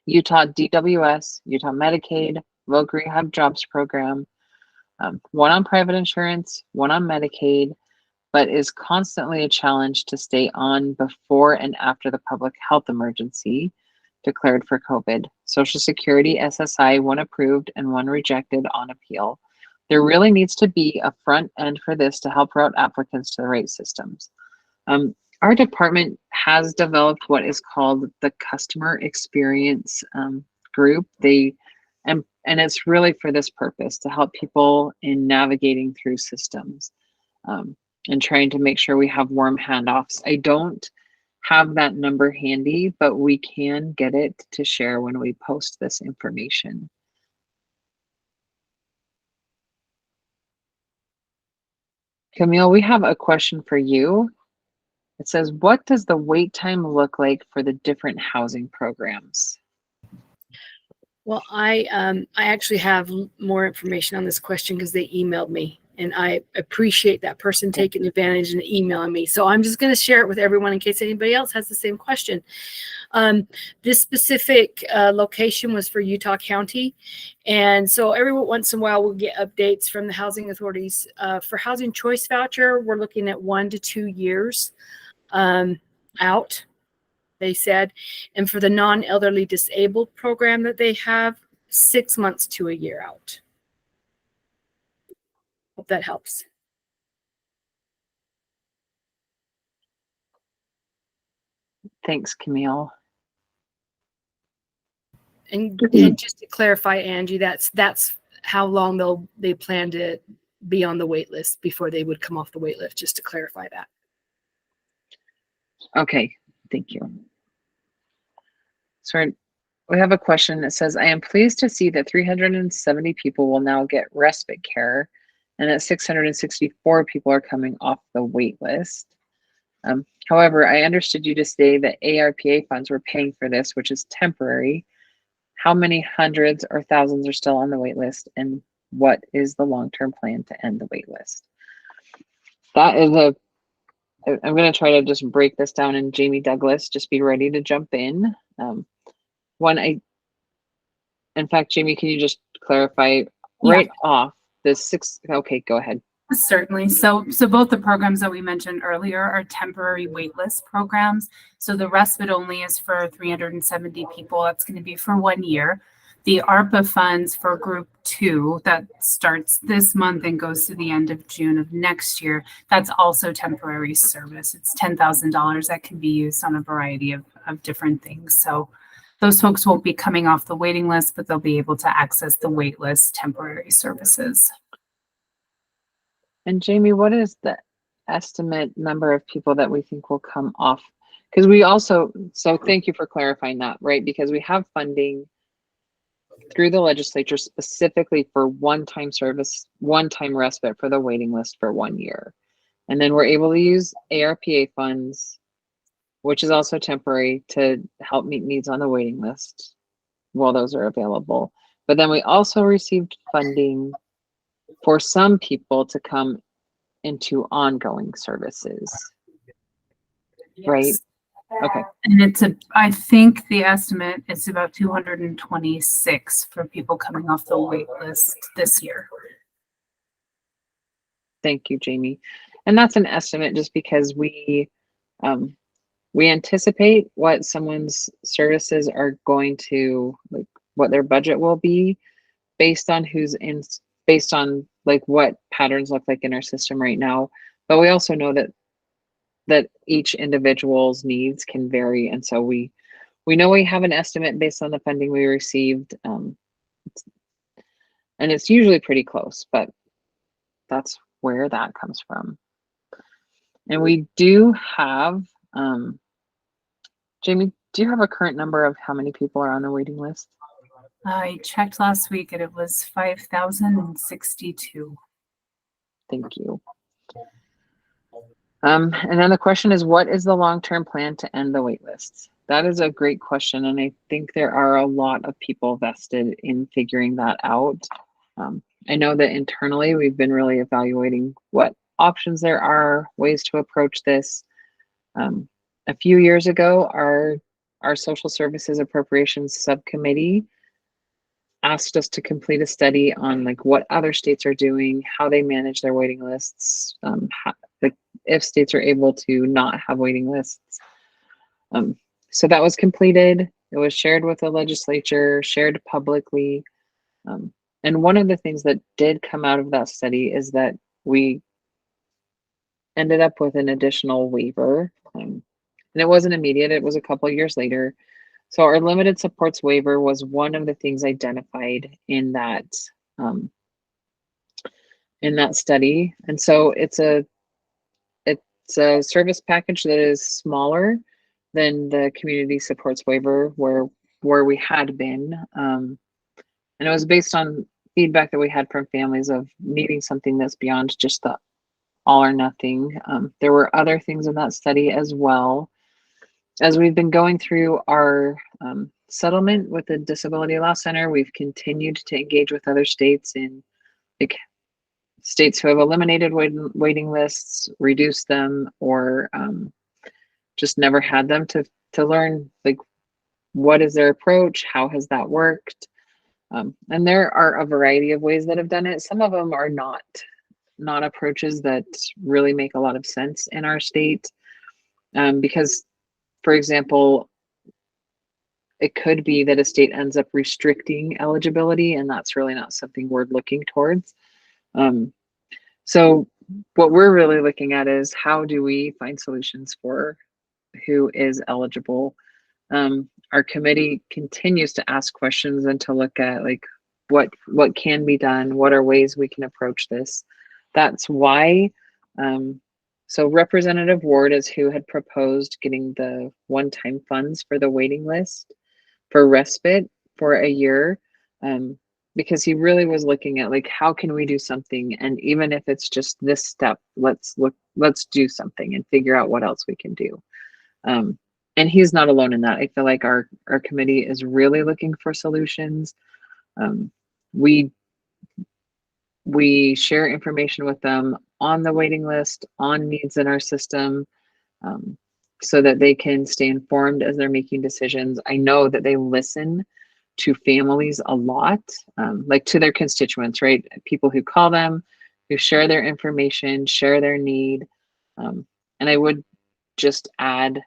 Utah DWS, Utah Medicaid, Voc Rehab Jobs Program, 1 on private insurance, 1 on Medicaid, but is constantly a challenge to stay on before and after the public health emergency declared for COVID. Social Security, SSI, 1 approved and 1 rejected on appeal. There really needs to be a front end for this to help route applicants to the right systems. Our department has developed what is called the Customer Experience Group. And it's really for this purpose, to help people in navigating through systems. And trying to make sure we have warm handoffs. I don't have that number handy, but we can get it to share when we post this information. Camille, we have a question for you. It says, what does the wait time look like for the different housing programs? Well, I actually have more information on this question because they emailed me, and I appreciate that person taking advantage and emailing me. So I'm just going to share it with everyone in case anybody else has the same question. This specific location was for Utah County. And so every once in a while, we'll get updates from the housing authorities. For housing choice voucher, we're looking at 1 to 2 years out, they said. And for the non-elderly disabled program that they have, 6 months to a year out. Hope that helps. Thanks, Camille. And just to clarify, Angie, that's how long they plan to be on the wait list before they would come off the wait list, just to clarify that. Okay, thank you. So we have a question that says, I am pleased to see that 370 people will now get respite care and that 664 people are coming off the wait list. However, I understood you to say that ARPA funds were paying for this, which is temporary. How many hundreds or thousands are still on the wait list, and what is the long-term plan to end the wait list? That is I'm going to try to just break this down, and Jamie Douglas, just be ready to jump in. In fact, Jamie, can you just clarify right off the 6? Okay, go ahead. Certainly. So both the programs that we mentioned earlier are temporary waitlist programs. So the respite only is for 370 people. That's going to be for 1 year. The ARPA funds for group 2 that starts this month and goes to the end of June of next year, that's also temporary service. It's $10,000 that can be used on a variety of different things. So those folks won't be coming off the waiting list, but they'll be able to access the waitlist temporary services. And Jamie, what is the estimate number of people that we think will come off? Because we also, so thank you for clarifying that, right? Because we have funding through the legislature specifically for one-time service, one-time respite for the waiting list for 1 year. And then we're able to use ARPA funds, which is also temporary, to help meet needs on the waiting list while those are available. But then we also received funding for some people to come into ongoing services, right? Okay. And I think the estimate is about 226 for people coming off the wait list this year. Thank you, Jamie. And that's an estimate just because we anticipate what someone's services are going to, like what their budget will be based on based on like what patterns look like in our system right now. But we also know that each individual's needs can vary. And so we know we have an estimate based on the funding we received. And it's usually pretty close, but that's where that comes from. And we do have, Jamie, do you have a current number of how many people are on the waiting list? I checked last week and it was 5,062. Thank you. And then the question is, what is the long-term plan to end the wait lists? That is a great question. And I think there are a lot of people vested in figuring that out. I know that internally we've been really evaluating what options there are, ways to approach this. A few years ago, our social services appropriations subcommittee asked us to complete a study on like what other states are doing, how they manage their waiting lists, if states are able to not have waiting lists. So that was completed. It was shared with the legislature, shared publicly. And one of the things that did come out of that study is that we ended up with an additional waiver. And it wasn't immediate, it was a couple of years later. So our limited supports waiver was one of the things identified in that study. And so it's a service package that is smaller, than the community supports waiver where we had been. And it was based on feedback that we had from families of needing something that's beyond just the all or nothing. There were other things in that study as well. As we've been going through our settlement with the Disability Law Center, we've continued to engage with other states in like states who have eliminated waiting lists, reduced them, or just never had them to learn like what is their approach, how has that worked. And there are a variety of ways that have done it. Some of them are not approaches that really make a lot of sense in our state, because, for example, it could be that a state ends up restricting eligibility, and that's really not something we're looking towards. So what we're really looking at is how do we find solutions for who is eligible. Our committee continues to ask questions and to look at like what can be done, what are ways we can approach this. That's why so Representative Ward is who had proposed getting the one-time funds for the waiting list for respite for a year, because he really was looking at like how can we do something, and even if it's just this step, let's do something and figure out what else we can do. And he's not alone in that. I feel like our committee is really looking for solutions. We share information with them on the waiting list, on needs in our system, so that they can stay informed as they're making decisions. I know that they listen to families a lot, like to their constituents, right? People who call them, who share their information, share their need. And I would just add,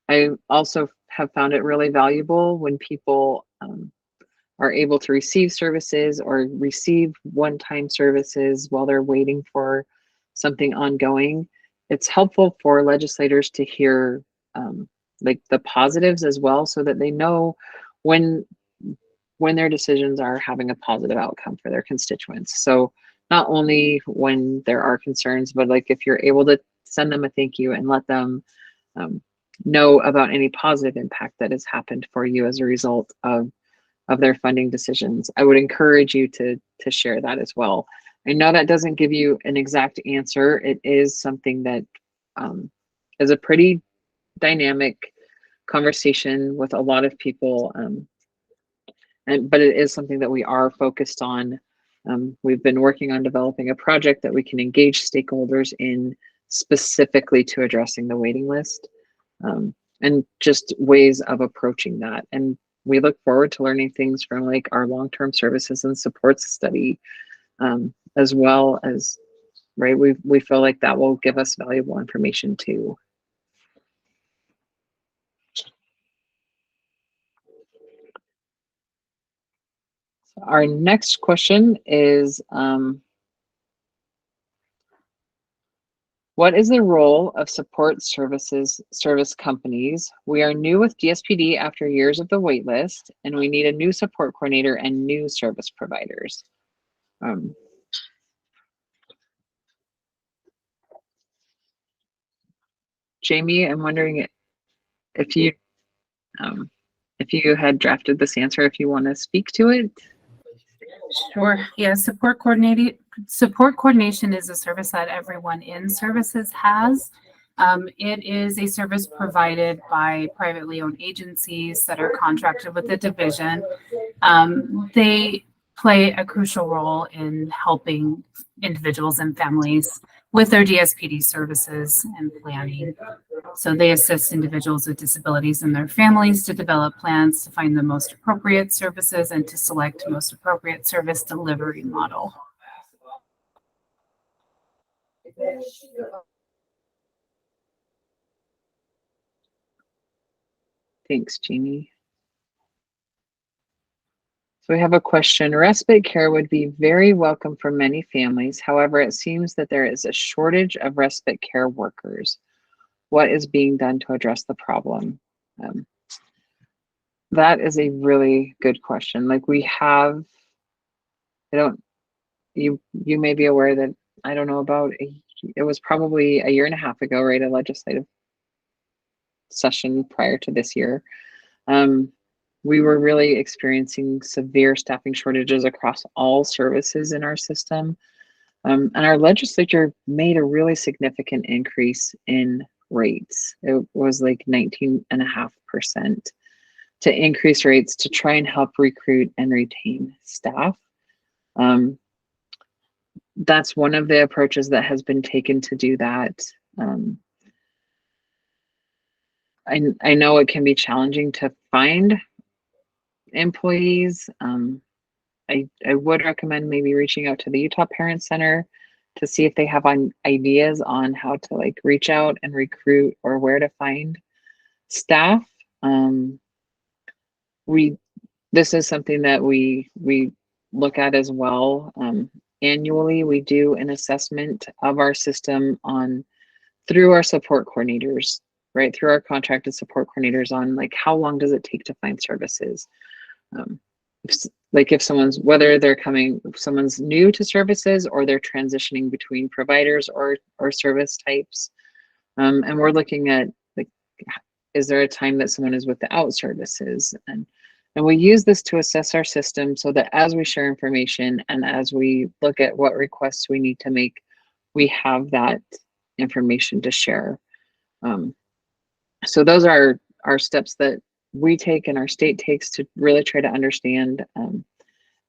I also have found it really valuable when people are able to receive services or receive one-time services while they're waiting for something ongoing. It's helpful for legislators to hear like the positives as well, so that they know when their decisions are having a positive outcome for their constituents. So not only when there are concerns, but like if you're able to send them a thank you and let them know about any positive impact that has happened for you as a result of their funding decisions, I would encourage you to share that as well. I know that doesn't give you an exact answer. It is something that is a pretty dynamic conversation with a lot of people, but it is something that we are focused on. We've been working on developing a project that we can engage stakeholders in specifically to addressing the waiting list, and just ways of approaching that. And we look forward to learning things from like our long-term services and supports study, as well as, right, we feel like that will give us valuable information too. So our next question is, what is the role of support service companies? We are new with DSPD after years of the wait list, and we need a new support coordinator and new service providers. Jamie, I'm wondering if you had drafted this answer, if you want to speak to it. Sure. Yeah, support coordination is a service that everyone in services has. It is a service provided by privately owned agencies that are contracted with the division. They play a crucial role in helping individuals and families with their DSPD services and planning. So they assist individuals with disabilities and their families to develop plans to find the most appropriate services and to select the most appropriate service delivery model. Thanks, Jamie. So we have a question. Respite care would be very welcome for many families. However, it seems that there is a shortage of respite care workers. What is being done to address the problem? That is a really good question. Like we have, you may be aware that, I don't know about, it was probably a year and a half ago, right? A legislative session prior to this year, we were really experiencing severe staffing shortages across all services in our system. And our legislature made a really significant increase in rates. It was like 19.5% to increase rates to try and help recruit and retain staff. That's one of the approaches that has been taken to do that. I know it can be challenging to find employees. I would recommend maybe reaching out to the Utah Parent Center to see if they have ideas on how to like reach out and recruit or where to find staff. This is something that we look at as well. Annually, we do an assessment of our system through our support coordinators, right? Through our contracted support coordinators on like how long does it take to find services. If someone's new to services or they're transitioning between providers or service types. And we're looking at like, is there a time that someone is without services? And we use this to assess our system so that as we share information and as we look at what requests we need to make, we have that information to share. So those are our steps that we take and our state takes to really try to understand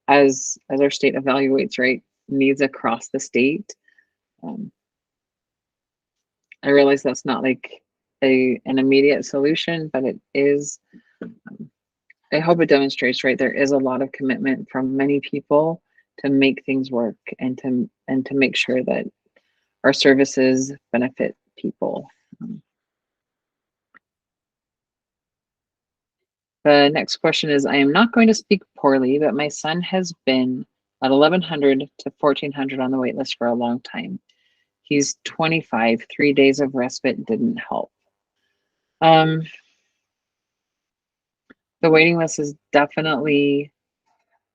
as our state evaluates, right, needs across the state. I realize that's not like an immediate solution, but it is. I hope it demonstrates, right, there is a lot of commitment from many people to make things work and to make sure that our services benefit people. The next question is, I am not going to speak poorly, but my son has been at 1,100 to 1,400 on the wait list for a long time. He's 25, 3 days of respite didn't help. The waiting list is definitely,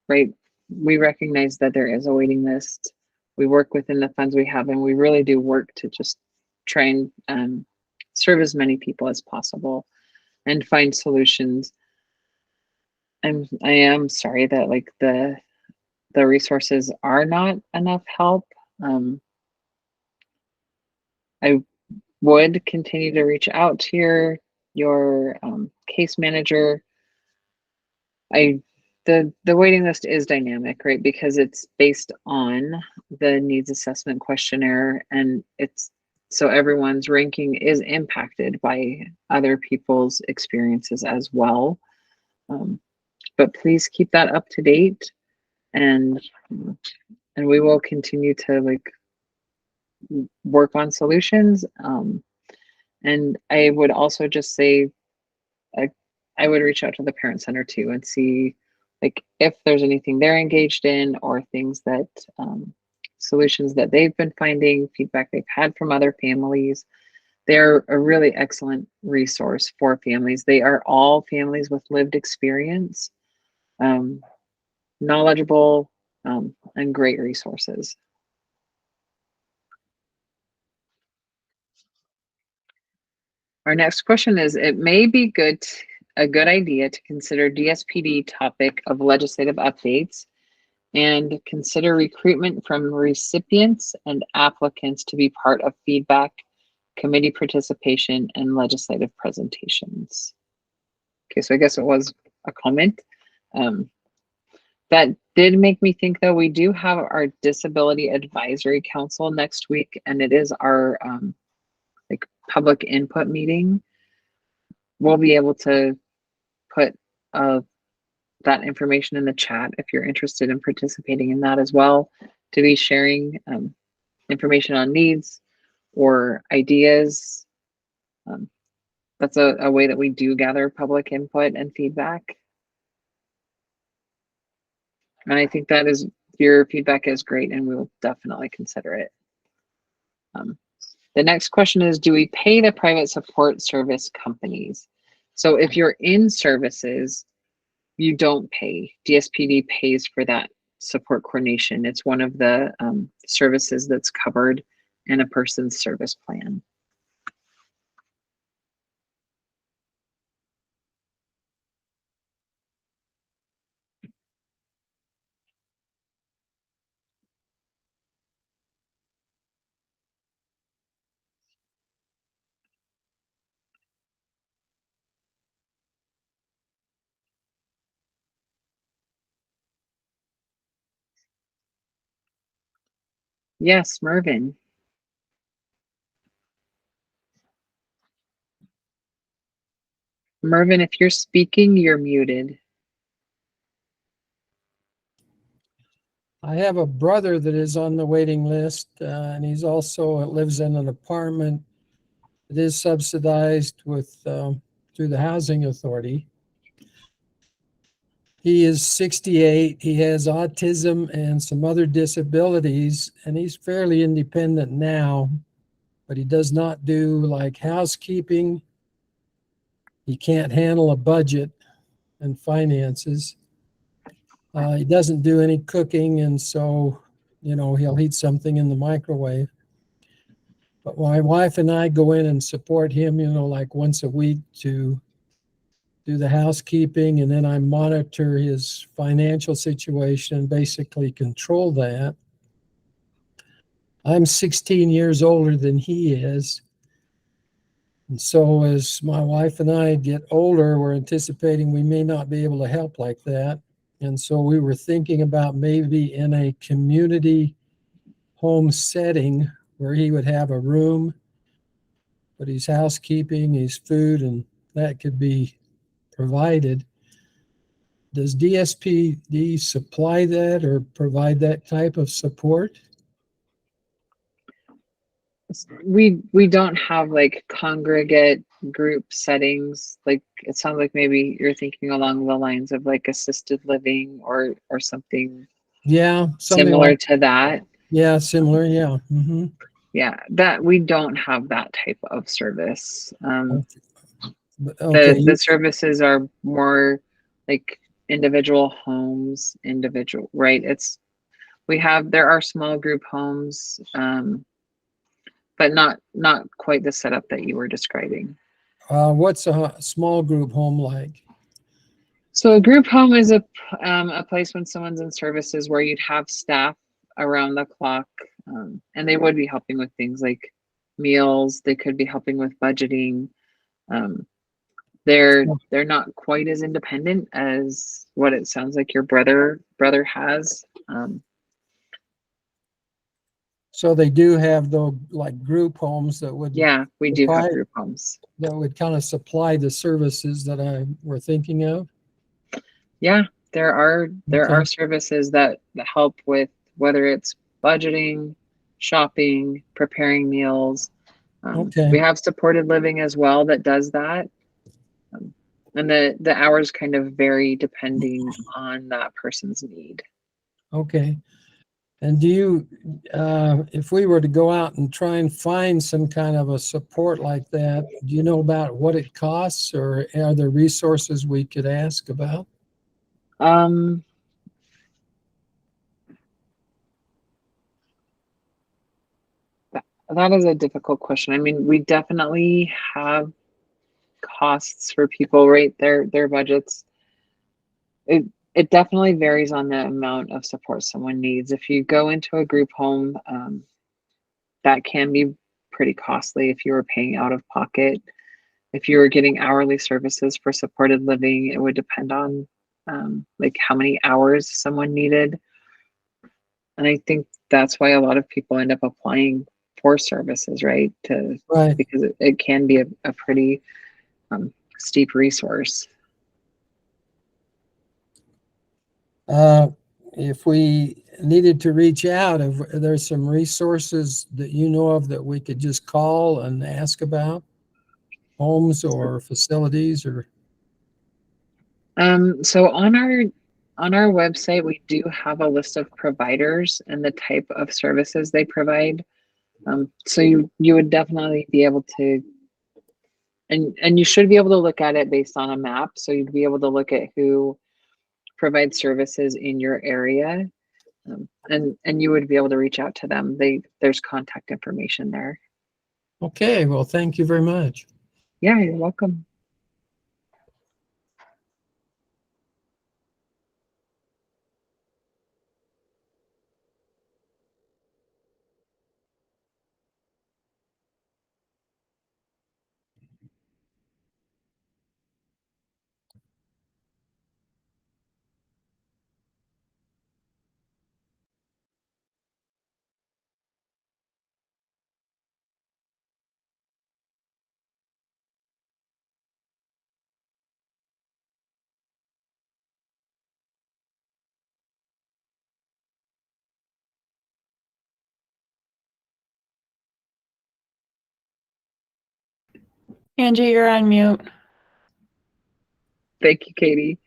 right, we recognize that there is a waiting list. We work within the funds we have, and we really do work to just try and serve as many people as possible and find solutions. I am sorry that like the resources are not enough help. I would continue to reach out to your case manager. The waiting list is dynamic, right? Because it's based on the needs assessment questionnaire, and so everyone's ranking is impacted by other people's experiences as well. But please keep that up to date, and we will continue to like work on solutions. And I would also just say, I would reach out to the Parent Center too and see like if there's anything they're engaged in or things that solutions that they've been finding, feedback they've had from other families. They're a really excellent resource for families. They are all families with lived experience, knowledgeable, and great resources. Our next question is, it may be a good idea to consider DSPD topic of legislative updates and consider recruitment from recipients and applicants to be part of feedback, committee participation, and legislative presentations. Okay, so I guess it was a comment. That did make me think though, we do have our Disability Advisory Council next week, and it is our like public input meeting. We'll be able to put that information in the chat if you're interested in participating in that as well, to be sharing information on needs or ideas. That's a way that we do gather public input and feedback. And I think that is, your feedback is great, and we will definitely consider it. The next question is, do we pay the private support service companies? So if you're in services, you don't pay. DSPD pays for that support coordination. It's one of the services that's covered in a person's service plan. Yes, Mervin. Mervin, if you're speaking, you're muted. I have a brother that is on the waiting list, and he's also lives in an apartment that is subsidized with through the housing authority. He is 68. He has autism and some other disabilities, and he's fairly independent now, but he does not do like housekeeping. He can't handle a budget and finances. He doesn't do any cooking, and so, he'll eat something in the microwave. But my wife and I go in and support him, like once a week to do the housekeeping, and then I monitor his financial situation, basically control that. I'm 16 years older than he is. And so as my wife and I get older, we're anticipating we may not be able to help like that. And so we were thinking about maybe in a community home setting where he would have a room, but he's housekeeping, he's food, and that could be provided. Does DSPD supply that or provide that type of support? We don't have like congregate group settings. Like it sounds like maybe you're thinking along the lines of like assisted living or something Yeah, something similar like, to that. yeah, similar, yeah. Mm-hmm. Yeah, that we don't have that type of service. Okay, The services are more like individual homes, individual, right? There are small group homes, but not quite the setup that you were describing. what's a small group home like? So a group home is a place when someone's in services where you'd have staff around the clock, and they would be helping with things like meals. They could be helping with budgeting. Um, they're not quite as independent as what it sounds like your brother has. So they do have though like group homes that would Yeah, we do have group homes. that would kind of supply the services that I were thinking of. Yeah, there are Okay. services that help with whether it's budgeting, shopping, preparing meals. Okay. We have supported living as well that does that. And the hours kind of vary depending on that person's need. Okay. And do you, if we were to go out and try and find some kind of a support like that, do you know about what it costs, or are there resources we could ask about? That is a difficult question. I mean, we definitely have costs for people, right? Their budgets. It definitely varies on the amount of support someone needs. If you go into a group home, that can be pretty costly if you were paying out of pocket. If you were getting hourly services for supported living, it would depend on like how many hours someone needed. And I think that's why a lot of people end up applying for services, right? Right. Because it can be a pretty steep resource. If we needed to reach out, if there's some resources that you know of that we could just call and ask about, homes or facilities, or So on our website, we do have a list of providers and the type of services they provide. So you would definitely be able to, and you should be able to look at it based on a map. So you'd be able to look at who provides services in your area, and you would be able to reach out to them. There's contact information there. okay, well, thank you very much. Yeah, you're welcome. Angie, you're on mute. Thank you, Katie.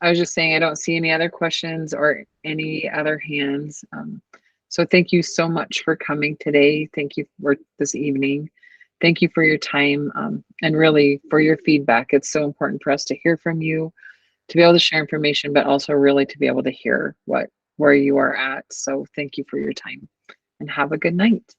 I was just saying I don't see any other questions or any other hands. So thank you so much for coming today. Thank you for this evening. Thank you for your time and really for your feedback. It's so important for us to hear from you, to be able to share information, but also really to be able to hear where you are at. So thank you for your time and have a good night.